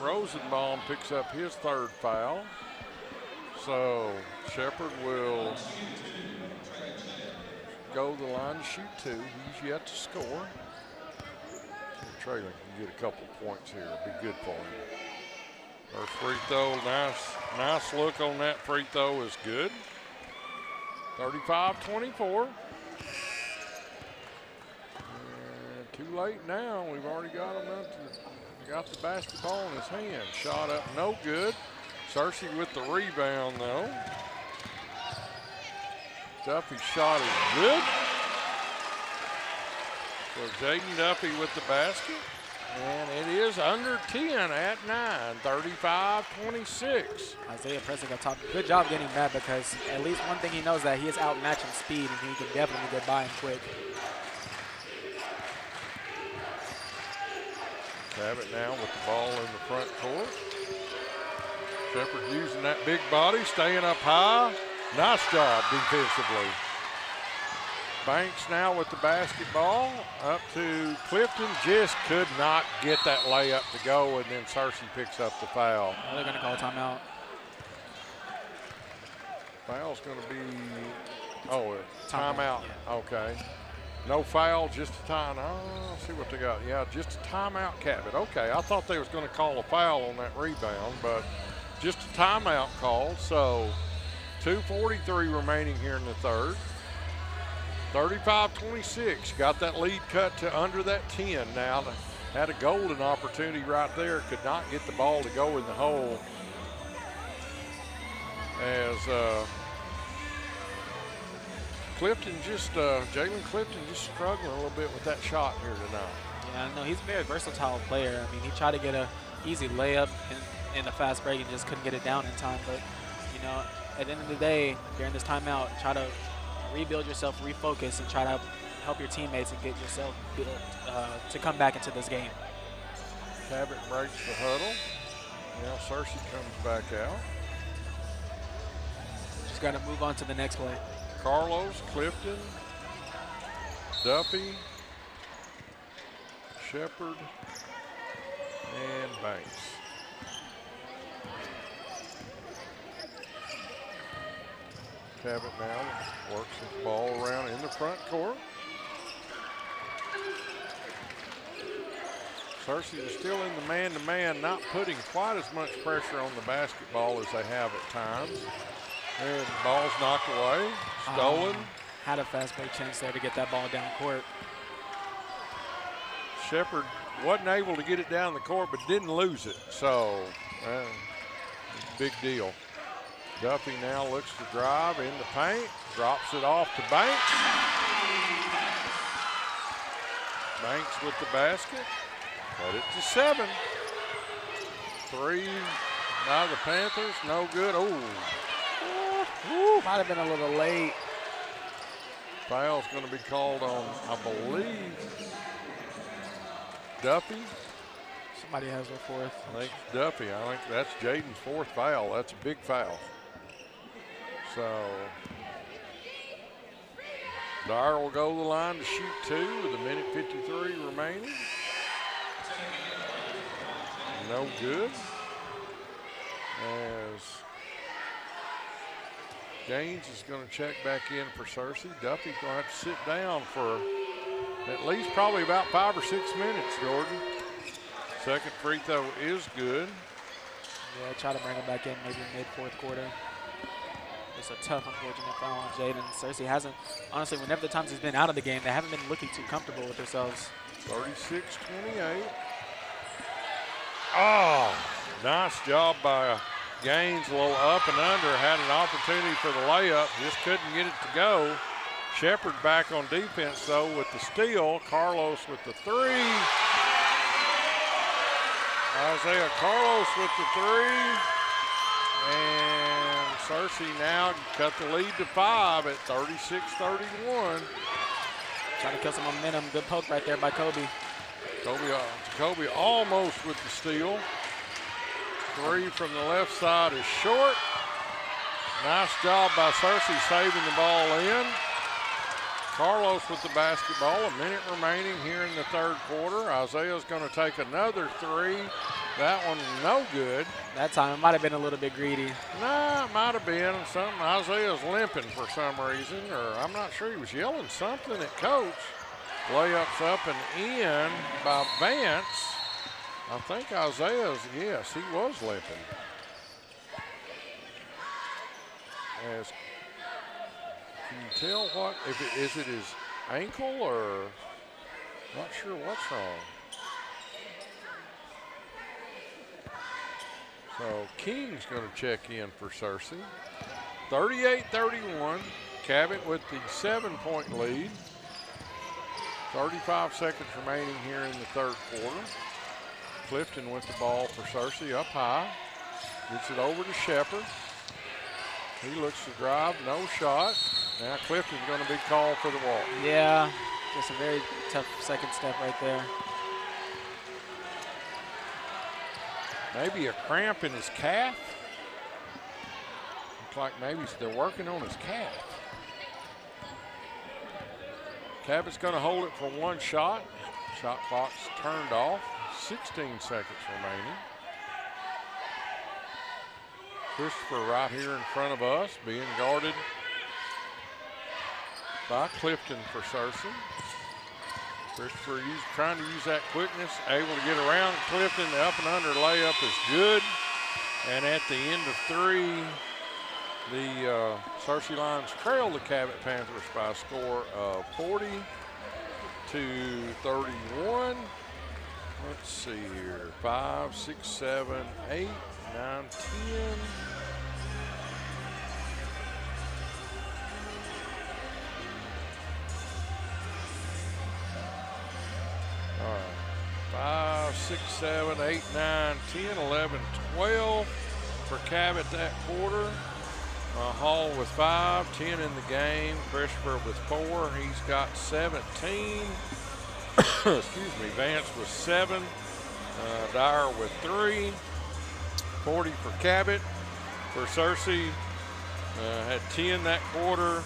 Rosenbaum picks up his third foul. So Shepard will go to the line to shoot 2. He's yet to score. So Traylon can get a couple points here. It'll be good for him. First free throw, nice look on that free throw is good. 35-24. Too late now. We've already got him up to, got the basketball in his hand. Shot up, no good. Searcy with the rebound though. Duffy's shot is good. So Jaden Duffy with the basket. And it is under 10 at 9, 35-26.
Isaiah pressing up top. Good job getting that, because at least one thing he knows that he is outmatching speed, and he can definitely get by him quick.
Cabot now with the ball in the front court. Shepard using that big body, staying up high. Nice job defensively. Banks now with the basketball up to Clifton. Just could not get that layup to go, and then Searcy picks up the foul.
They're going to call a timeout.
Foul's going to be, a timeout.
Yeah.
Okay. No foul, just a time. Oh, let's see what they got. Yeah, just a timeout, Cabot. Okay, I thought they was going to call a foul on that rebound, but just a timeout call. So 2:43 remaining here in the third. 35-26. Got that lead cut to under that 10 now. Had a golden opportunity right there. Could not get the ball to go in the hole. As Clifton just, Jalen Clifton just struggling a little bit with that shot here tonight.
Yeah, I know. He's a very versatile player. I mean, he tried to get a easy layup in the fast break and just couldn't get it down in time. But, you know, at the end of the day, during this timeout, try to rebuild yourself, refocus, and try to help your teammates and get yourself built to come back into this game.
Cabot breaks the huddle. Now Searcy comes back out.
Just got to move on to the next play.
Carlos, Clifton, Duffy, Shepard, and Banks. Cabot now works his ball around in the front court. Searcy is still in the man-to-man, not putting quite as much pressure on the basketball as they have at times. And the ball's knocked away, stolen.
Had a fast break chance there to get that ball down court.
Shepard wasn't able to get it down the court, but didn't lose it. So, big deal. Duffy now looks to drive in the paint, drops it off to Banks. Banks with the basket, cut it to 7. 3 by the Panthers, no good.
Might have been a little late.
Foul's going to be called on, I believe, Duffy.
Somebody has their fourth.
I think it's Duffy. I think that's Jaden's 4th foul. That's a big foul. So Dyer will go to the line to shoot 2 with 1:53 remaining. No good. As Gaines is going to check back in for Searcy. Duffy's going to have to sit down for at least probably about 5 or 6 minutes, Jordan. Second free throw is good.
Yeah, try to bring him back in maybe mid-4th quarter. It's a tough, unfortunate foul on Jaden. Searcy hasn't, honestly, whenever the times he's been out of the game, they haven't been looking too comfortable with themselves.
36-28. Oh, nice job by Gaines, a little up and under, had an opportunity for the layup, just couldn't get it to go. Shepard back on defense, though, with the steal. Carlos with the 3. Isaiah Carlos with the 3. And Searcy now cut the lead to 5 at 36-31.
Trying to kill some momentum. Good poke right there by Kobe.
Kobe almost with the steal. 3 from the left side is short. Nice job by Searcy saving the ball in. Carlos with the basketball, 1 minute remaining here in the third quarter. Isaiah's going to take another 3, That one no good.
That time it might have been a little bit greedy.
Nah, it might have been something. Isaiah's limping for some reason, or I'm not sure. He was yelling something at coach. Layups up and in by Vance. I think Isaiah's, yes, he was limping. As, can you tell what, is it his ankle or not sure what's wrong? So King's going to check in for Searcy. 38-31, Cabot with the 7-point lead. 35 seconds remaining here in the third quarter. Clifton with the ball for Searcy up high. Gets it over to Shepard. He looks to drive, no shot. Now Clifton's going to be called for the walk.
Yeah, just a very tough second step right there.
Maybe a cramp in his calf. Looks like maybe they're working on his calf. Cabot's going to hold it for one shot. Shot clock's turned off. 16 seconds remaining. Christopher right here in front of us, being guarded by Clifton for Searcy. Christopher trying to use that quickness, able to get around Clifton. The up and under layup is good. And at the end of three, the Searcy Lions trail the Cabot Panthers by a score of 40-31. Let's see here, 5, 6, 7, 8, 9, 10. All right, 5, 6, 7, 8, 9, 10, 11, 12 for Cabot that quarter. Hall with 5, 10 in the game. Christopher with 4. He's got 17. Excuse me. Vance with 7. Dyer with 3. 40 for Cabot. For Searcy, had 10 that quarter.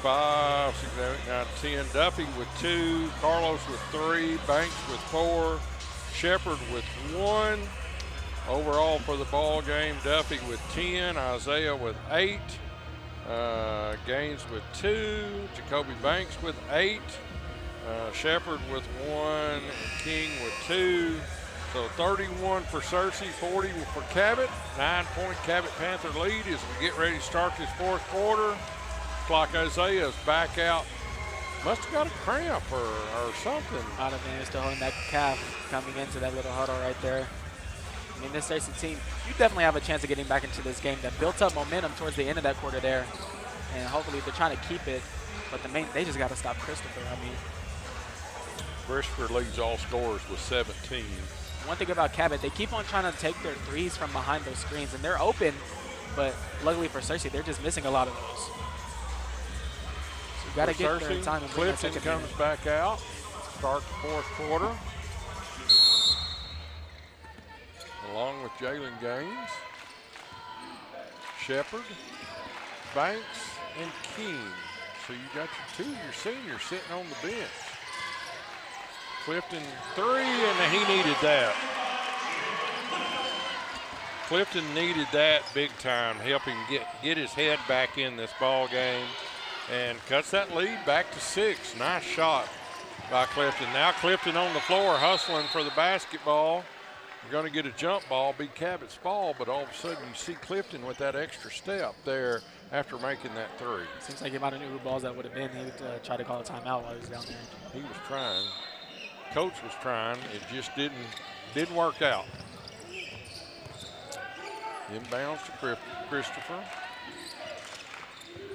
5, 6, 7, 8, 9, 10. Duffy with 2. Carlos with 3. Banks with 4. Shepard with 1. Overall for the ball game, Duffy with 10, Isaiah with 8, Gaines with 2, Jacoby Banks with 8, Shepard with 1, King with 2. So 31 for Searcy, 40 for Cabot. 9-point Cabot Panther lead as we get ready to start this fourth quarter. Looks like Isaiah's back out. Must have got a cramp or something.
Might have been still holding that calf coming into that little huddle right there. I mean, this Searcy team, you definitely have a chance of getting back into this game. That built up momentum towards the end of that quarter there. And hopefully they're trying to keep it. But they just got to stop Christopher. I mean,
Christopher leads all scorers with 17.
One thing about Cabot, they keep on trying to take their threes from behind those screens. And they're open, but luckily for Searcy, they're just missing a lot of those. So you got to get there in time. And
Clifton comes back out. Start the fourth quarter. Along with Jalen Gaines, Shepard, Banks, and King. So you got your seniors sitting on the bench. Clifton 3, and he needed that. Clifton needed that big time, help him get his head back in this ball game, and cuts that lead back to 6. Nice shot by Clifton. Now Clifton on the floor hustling for the basketball. You're going to get a jump ball, be Cabot's ball, but all of a sudden you see Clifton with that extra step there after making that 3.
Seems like he might have knew who balls that would have been. He would try to call a timeout while he was down there.
He was trying. Coach was trying. It just didn't work out. Inbounds to Christopher.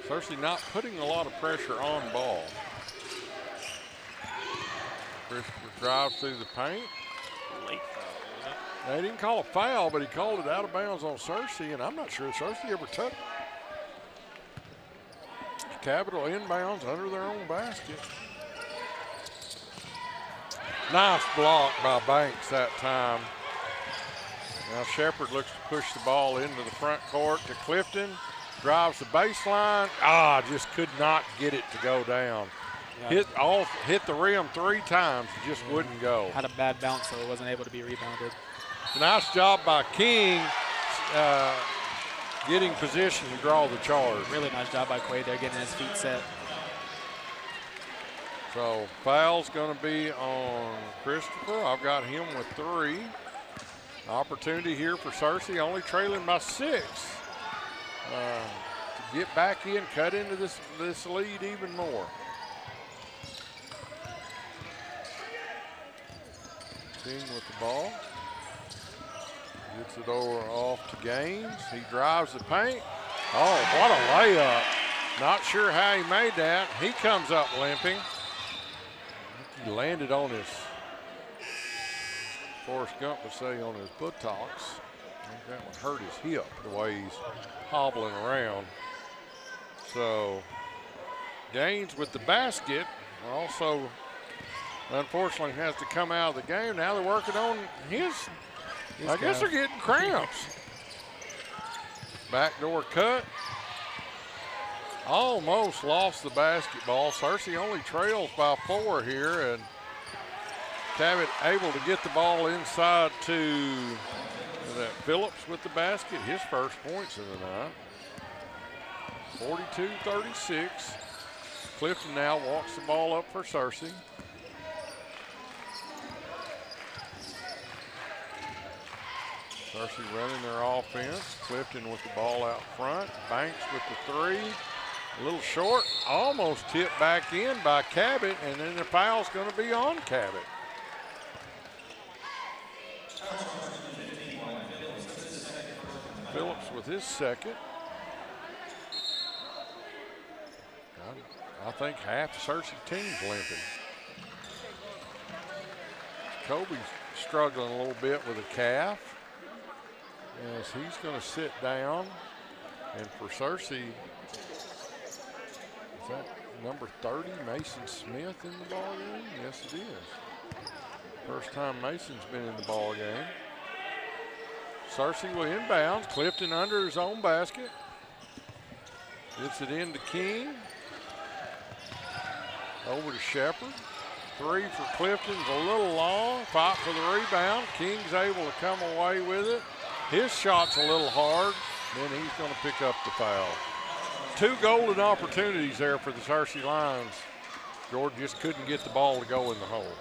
Searcy not putting a lot of pressure on ball. Christopher drives through the paint.
Late.
They didn't call a foul, but he called it out of bounds on Searcy, and I'm not sure Searcy ever took it. Capital inbounds under their own basket. Nice block by Banks that time. Now Shepard looks to push the ball into the front court to Clifton. Drives the baseline. Just could not get it to go down. Yeah. Hit the rim 3 times, just wouldn't go.
Had a bad bounce, so it wasn't able to be rebounded.
Nice job by King getting position to draw the charge.
Really nice job by Quade there, getting his feet set.
So foul's going to be on Christopher. I've got him with 3. Opportunity here for Searcy, only trailing by 6. To get back in, cut into this lead even more. King with the ball. Gets it over off to Gaines. He drives the paint. Oh, what a layup. Not sure how he made that. He comes up limping. He landed on his, Forrest Gump would say, on his buttocks. I think that would hurt his hip the way he's hobbling around. So Gaines with the basket also unfortunately has to come out of the game. Now they're working on his I guess they're getting cramps. Backdoor cut. Almost lost the basketball. Searcy only trails by 4 here, and Cabot able to get the ball inside to that Phillips with the basket. His first points of the night. 42-36. Clifton now walks the ball up for Searcy. Searcy running their offense. Clifton with the ball out front. Banks with the 3. A little short. Almost tipped back in by Cabot, and then the foul's going to be on Cabot. Phillips with his second. I think half the Searcy team's limping. Kobe's struggling a little bit with a calf, as he's going to sit down. And for Searcy, is that number 30, Mason Smith, in the ball game? Yes, it is. First time Mason's been in the ball game. Searcy will inbounds. Clifton under his own basket. Gets it into King. Over to Shepard. 3 for Clifton's a little long. Fight for the rebound. King's able to come away with it. His shot's a little hard. Then he's going to pick up the foul. 2 golden opportunities there for the Searcy Lions. Jordan just couldn't get the ball to go in the hole.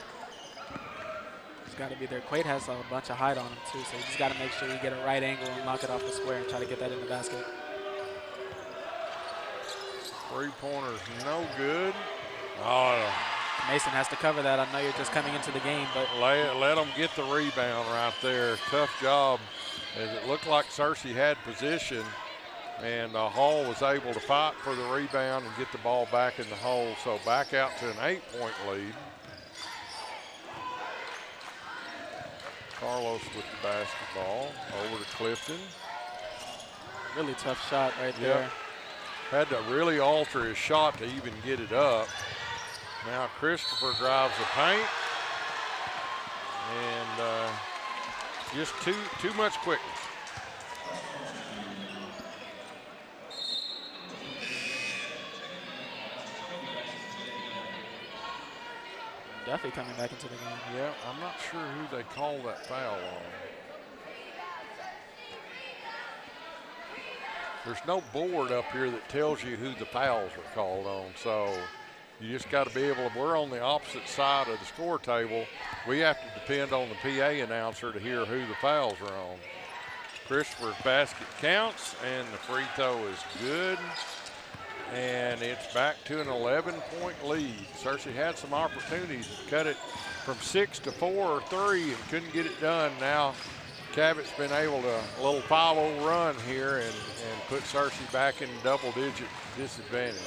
He's got to be there. Quade has a bunch of height on him too, so you just got to make sure you get a right angle and knock it off the square and try to get that in the basket.
3-pointer's no good. Oh,
Mason has to cover that. I know you're just coming into the game, but
let them get the rebound right there. Tough job, as it looked like Searcy had position, and Hall was able to fight for the rebound and get the ball back in the hole. So back out to an 8-point lead. Carlos with the basketball. Over to Clifton.
Really tough shot right there.
Had to really alter his shot to even get it up. Now Christopher drives the paint. And just too much quickness.
Duffy coming back into the game.
Yeah, I'm not sure who they call that foul on. There's no board up here that tells you who the fouls are called on, so you just got to be able to, we're on the opposite side of the score table. We have to depend on the PA announcer to hear who the fouls are on. Christopher's basket counts, and the free throw is good. And it's back to an 11-point lead. Searcy had some opportunities to cut it from 6 to 4 or 3 and couldn't get it done. Now Cabot's been able to, a little 5-0 run here and put Searcy back in double-digit disadvantage.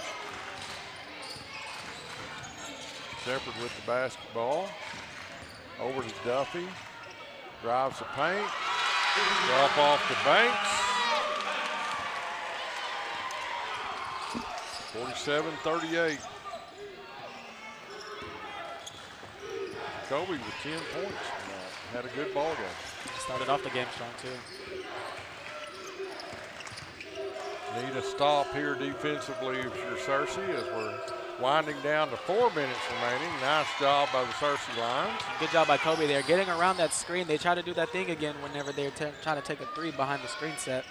Shepard with the basketball. Over to Duffy. Drives the paint. Drop off to Banks. 47-38. Kobe with 10 points. Had a good ball game.
Started off the game strong too.
Need a stop here defensively if you're Searcy, as we're Winding down to 4 minutes remaining. Nice job by the Searcy Lions.
Good job by Kobe there. Getting around that screen. They try to do that thing again whenever they're trying to take a three behind the screen set.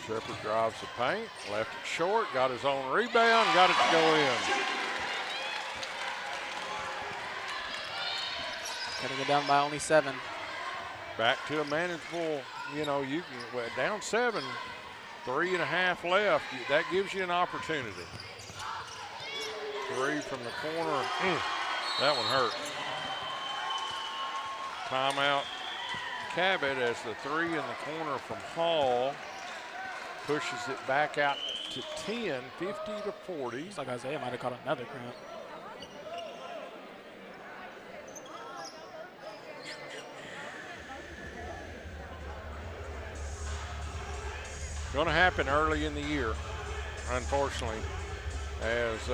Shepard drives the paint, left it short, got his own rebound, got it to go in.
Cutting it down by only 7.
Back to a manageable, you know, you can, well, down 7, 3.5 left. That gives you an opportunity. 3 from the corner. That one hurt. Timeout. Cabot as the 3 in the corner from Hall pushes it back out to 10, 50-40.
Looks like Isaiah might have caught another cramp.
Going to happen early in the year, unfortunately, as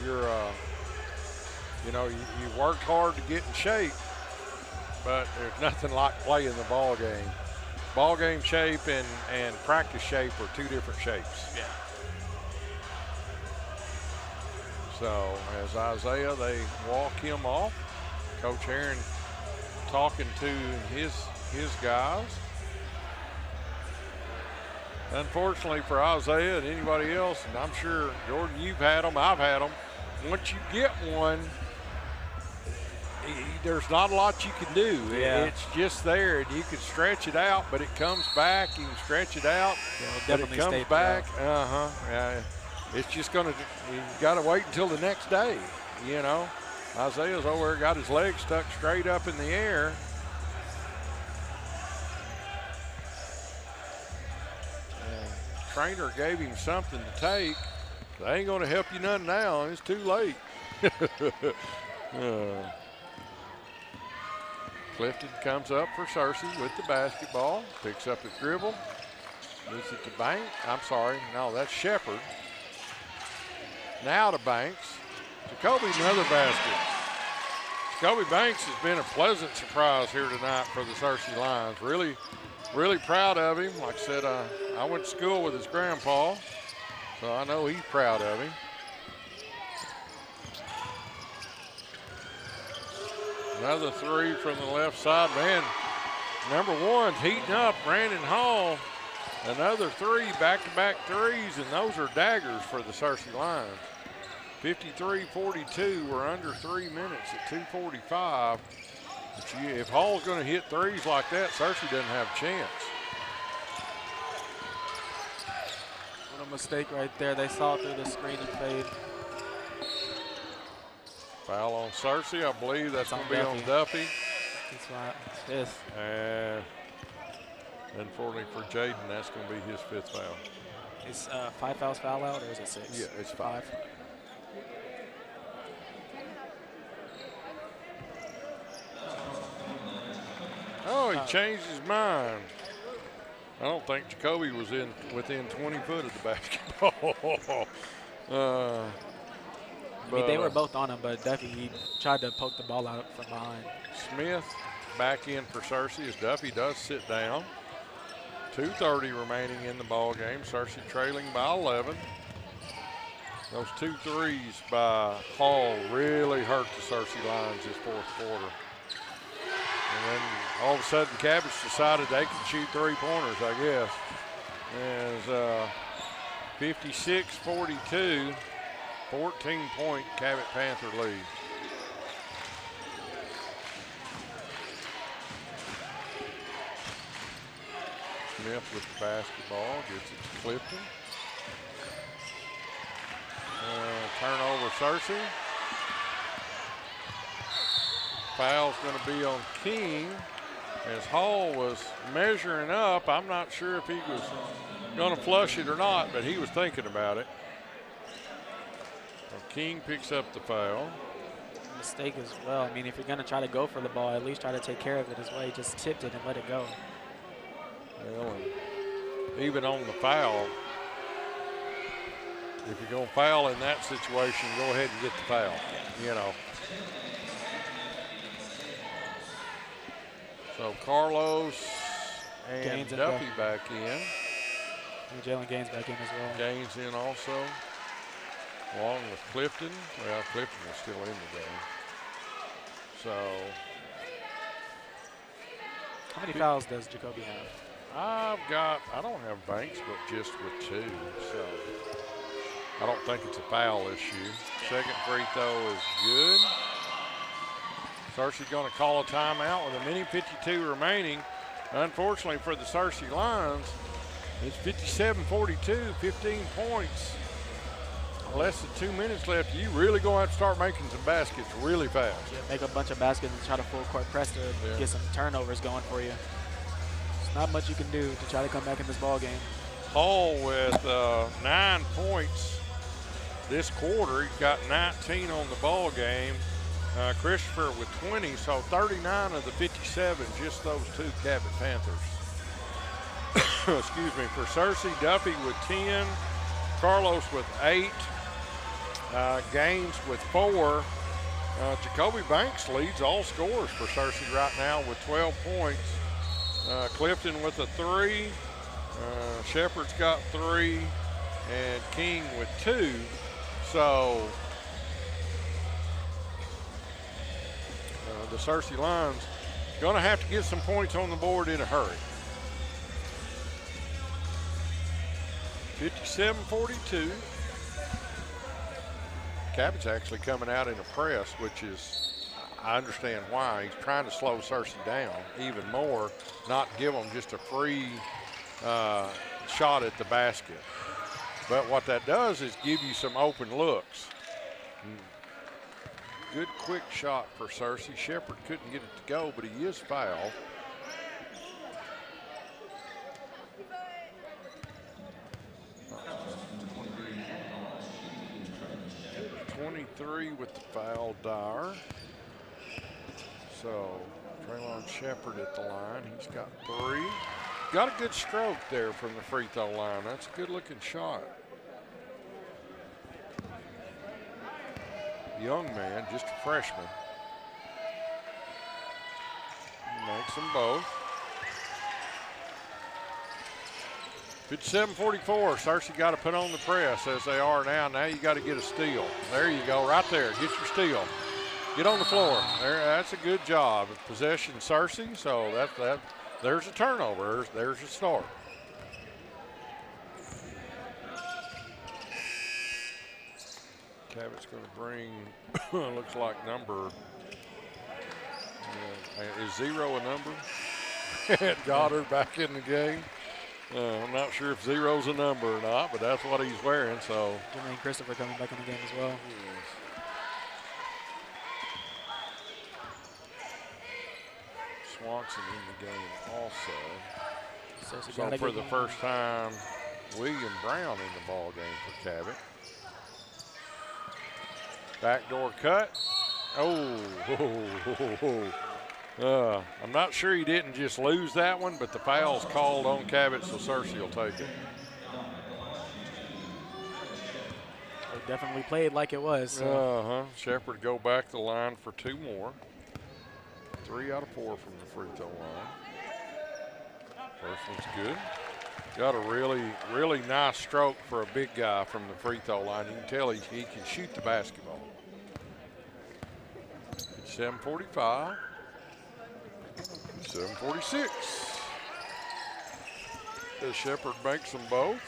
you know, you worked hard to get in shape, but there's nothing like playing the ball game. Ball game shape and practice shape are 2 different shapes.
Yeah.
So as Isaiah, they walk him off. Coach Aaron talking to his guys. Unfortunately for Isaiah and anybody else, and I'm sure, Jordan, you've had them, I've had them. Once you get one, there's not a lot you can do.
Yeah.
It's just there, and you can stretch it out, but it comes back. You can stretch it out, but it comes back. Yeah. It's just going to, you got to wait until the next day, you know. Isaiah's over there, got his legs stuck straight up in the air. Trainer gave him something to take. They ain't going to help you none now. It's too late. Clifton comes up for Searcy with the basketball. Picks up his dribble. Moves it to Banks. I'm sorry. No, that's Shepard. Now to Banks. Jacoby, another basket. Jacoby Banks has been a pleasant surprise here tonight for the Searcy Lions. Really proud of him. Like I said, I went to school with his grandpa, so I know he's proud of him. Another 3 from the left side. Man, number 1's heating up, Brandon Hall. Another 3, back-to-back threes, and those are daggers for the Searcy Lions. 53-42, we're under 3 minutes at 2:45. But if Hall's going to hit threes like that, Searcy doesn't have a chance.
What a mistake right there. They saw it through the screen and fade.
Foul on Searcy. I believe that's going to be on Duffy.
That's right. It's 5th.
And unfortunately for Jaden, that's going to be his 5th foul.
Is 5 fouls foul out, or is it 6?
Yeah, it's 5. Oh, he changed his mind. I don't think Jacoby was within 20 foot of the basketball.
I mean, they were both on him, but Duffy, he tried to poke the ball out from behind.
Smith back in for Searcy as Duffy does sit down. 2:30 remaining in the ball game. Searcy trailing by 11. Those 2 threes by Hall really hurt the Searcy Lions this 4th quarter. And then all of a sudden, Cabot decided they could shoot 3-pointers, I guess. As 56-42, 14-point Cabot Panther lead. Smith with the basketball, gets it to Clifton. Turnover Searcy. Foul's going to be on King as Hall was measuring up. I'm not sure if he was going to flush it or not, but he was thinking about it. So King picks up the foul.
Mistake as well. I mean, if you're going to try to go for the ball, at least try to take care of it as well. He just tipped it and let it go.
Well, and even on the foul, if you're going to foul in that situation, go ahead and get the foul, you know. So Carlos And
Gaines
Duffy back in.
And Jalen Gaines back in as well.
Gaines in also, along with Clifton. Well, Clifton is still in the game. So.
How many fouls does Jacoby have?
I don't have Banks, but just with 2. So I don't think it's a foul issue. Second free throw is good. Searcy's going to call a timeout with a minute 52 remaining. Unfortunately for the Searcy Lions, it's 57-42, 15 points. Less than 2 minutes left. You really going to have to start making some baskets really fast.
Yeah, make a bunch of baskets and try to full court press to get some turnovers going for you. There's not much you can do to try to come back in this ball game.
Hall with 9 points this quarter. He's got 19 on the ball game. Christopher with 20, so 39 of the 57, just those 2 Cabot Panthers. Excuse me. For Searcy, Duffy with 10, Carlos with 8, Gaines with 4. Jacoby Banks leads all scorers for Searcy right now with 12 points. Clifton with a 3, Shepard's got 3, and King with 2. So the Searcy Lions going to have to get some points on the board in a hurry. 57-42. Cabot's actually coming out in a press, which is, I understand why. He's trying to slow Searcy down even more, not give them just a free shot at the basket. But what that does is give you some open looks. Good quick shot for Searcy. Shepard couldn't get it to go, but he is fouled. With the foul, Dyer. So Traylon Shepard at the line. He's got 3. Got a good stroke there from the free throw line. That's a good looking shot. Young man, just a freshman. Makes them both. 57-44, Searcy got to put on the press as they are now. Now you got to get a steal. There you go, right there, get your steal. Get on the floor. There, that's a good job. Possession Searcy, so there's a turnover. There's a start. Cabot's going to bring, looks like number, is 0 a number? Goddard back in the game. I'm not sure if 0's a number or not, but that's what he's wearing. So
Jermaine Christopher coming back in the game as well.
Yes. Swanson in the game also. So for the first time, William Brown in the ball game for Cabot. Backdoor cut. I'm not sure he didn't just lose that one, but the foul's called on Cabot, so Searcy will take it.
They definitely played like it was.
So. Shepard go back to the line for 2 more. 3 out of 4 from the free throw line. First one's good. Got a really, really nice stroke for a big guy from the free throw line. You can tell he can shoot the basketball. It's 7:45. 7:46. Does Shepard makes them both.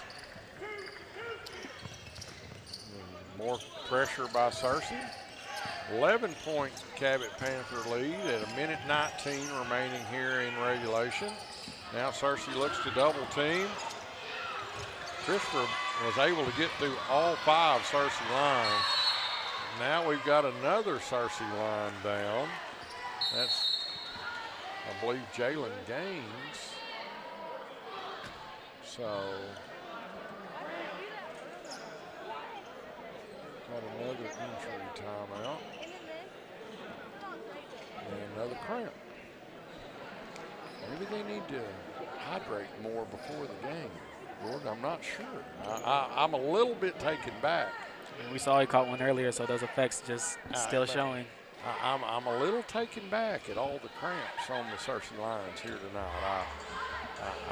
And more pressure by Searcy. 11-point Cabot Panther lead at 1:19 remaining here in regulation. Now Searcy looks to double team. Christopher was able to get through all 5 Searcy lines. Now we've got another Searcy line down. That's, I believe, Jalen Gaines. So got another injury timeout. And another cramp. Maybe they need to hydrate more before the game. Gordon, I'm not sure. I'm a little bit taken back.
We saw he caught one earlier, so those effects just still showing.
I'm a little taken back at all the cramps on the Searcy lines here tonight.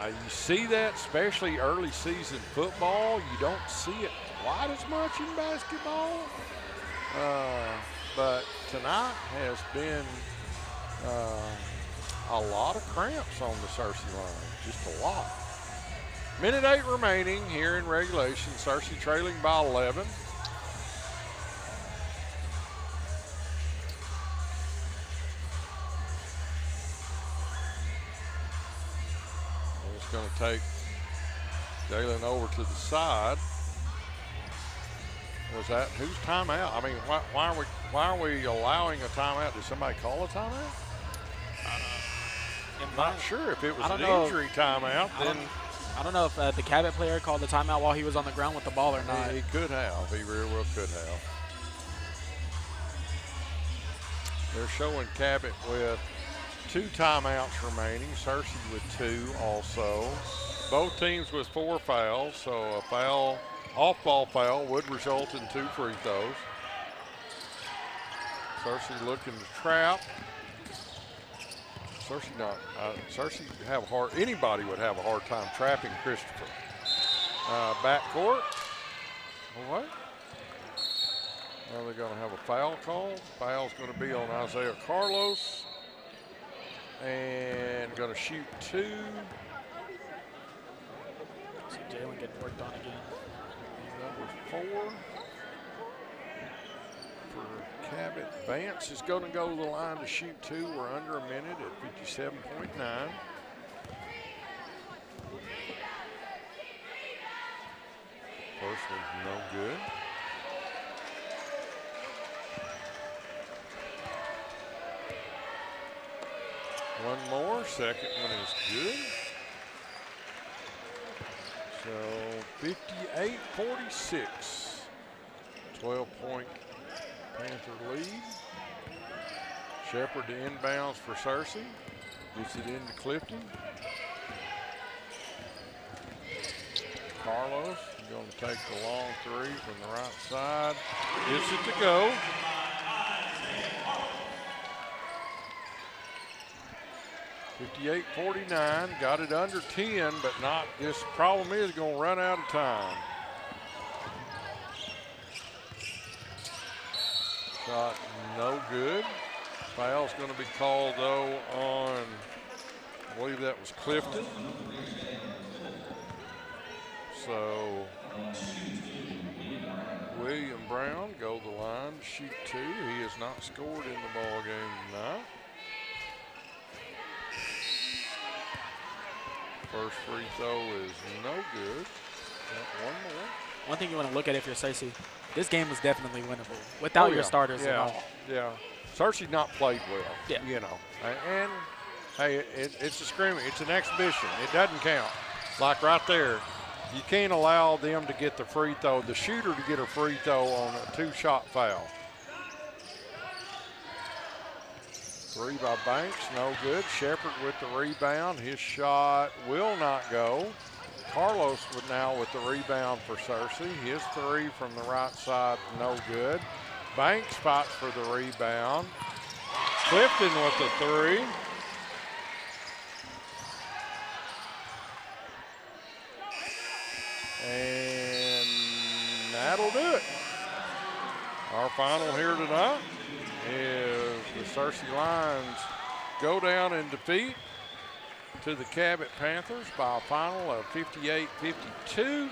You see that, especially early season football. You don't see it quite as much in basketball. But tonight has been a lot of cramps on the Searcy line, just a lot. Minute 8 remaining here in regulation. Searcy trailing by 11. It's going to take Jalen over to the side. Was that whose timeout? I mean, why are we allowing a timeout? Did somebody call a timeout? I'm not sure if it was an injury timeout.
I don't know if the Cabot player called the timeout while he was on the ground with the ball or not.
He could have. He very well could have. They're showing Cabot with 2 timeouts remaining. Searcy with 2 also. Both teams with 4 fouls, so a foul, off-ball foul would result in 2 free throws. Searcy looking to trap. Searcy have a hard. Anybody would have a hard time trapping Christopher. Backcourt. What? Well, they're going to have a foul call. Foul's going to be on Isaiah Carlos, and going to shoot 2.
See Jalen getting worked on again.
Number 4 for Cabot. Vance is going to go to the line to shoot 2. We're under a minute at 57.9. First one's no good. One more. Second one is good. So 58-46. 12-point Panther lead. Shepard to inbounds for Searcy. Gets it into Clifton. Carlos going to take the long 3 from the right side. Gets it to go. (58-49), got it under 10, but not. This problem is going to run out of time. Shot no good. Foul's going to be called though on, I believe that was Clifton. So William Brown go the line to shoot 2. He has not scored in the ball game tonight. First free throw is no good. Got one more.
One thing you want to look at if you're Searcy, this game was definitely winnable without your starters at all.
Yeah. Searcy's not played well,
yeah.
You know. And, hey, it's a scrimmage. It's an exhibition. It doesn't count. Like right there, you can't allow them to get the free throw, the shooter to get a free throw on a 2-shot foul. 3 by Banks, no good. Shepard with the rebound. His shot will not go. Carlos now with the rebound for Searcy. His 3 from the right side, no good. Banks fights for the rebound. Clifton with the 3. And that'll do it. Our final here tonight is the Searcy Lions go down in defeat to the Cabot Panthers by a final of 58-52.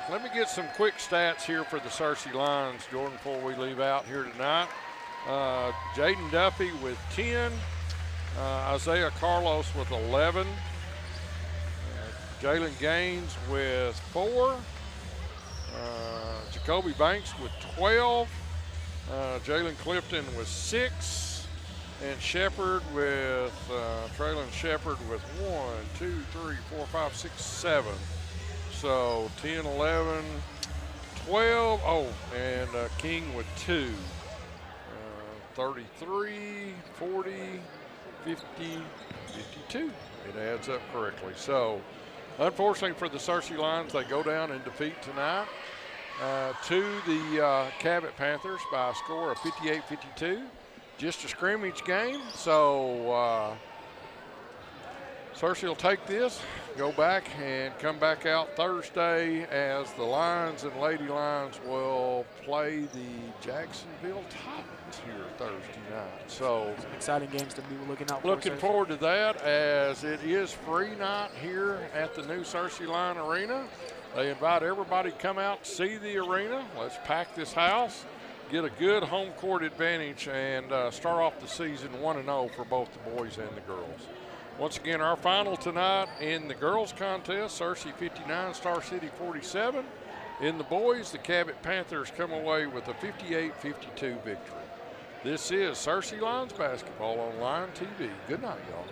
Let me get some quick stats here for the Searcy Lions, Jordan, before we leave out here tonight. Jaden Duffy with 10. Isaiah Carlos with 11. Jalen Gaines with 4. Jacoby Banks with 12. Jalen Clifton with 6. And Shepard with, Traylon Shepard with 1, 2, 3, 4, 5, 6, 7. So 10, 11, 12. Oh, and King with 2. 33, 40, 50, 52. It adds up correctly. So, unfortunately for the Searcy Lions, they go down in defeat tonight to the Cabot Panthers by a score of 58-52. Just a scrimmage game. So, Searcy will take this, go back, and come back out Thursday as the Lions and Lady Lions will play the Jacksonville Titans here Thursday night. So
some exciting games to be looking out for.
Looking forward to that, as it is free night here at the new Searcy Line Arena. They invite everybody to come out and see the arena. Let's pack this house, get a good home court advantage, and start off the season 1-0 for both the boys and the girls. Once again, our final tonight in the girls contest, Searcy 59, Star City 47. In the boys, the Cabot Panthers come away with a 58-52 victory. This is Searcy Lions basketball on Line TV. Good night, y'all.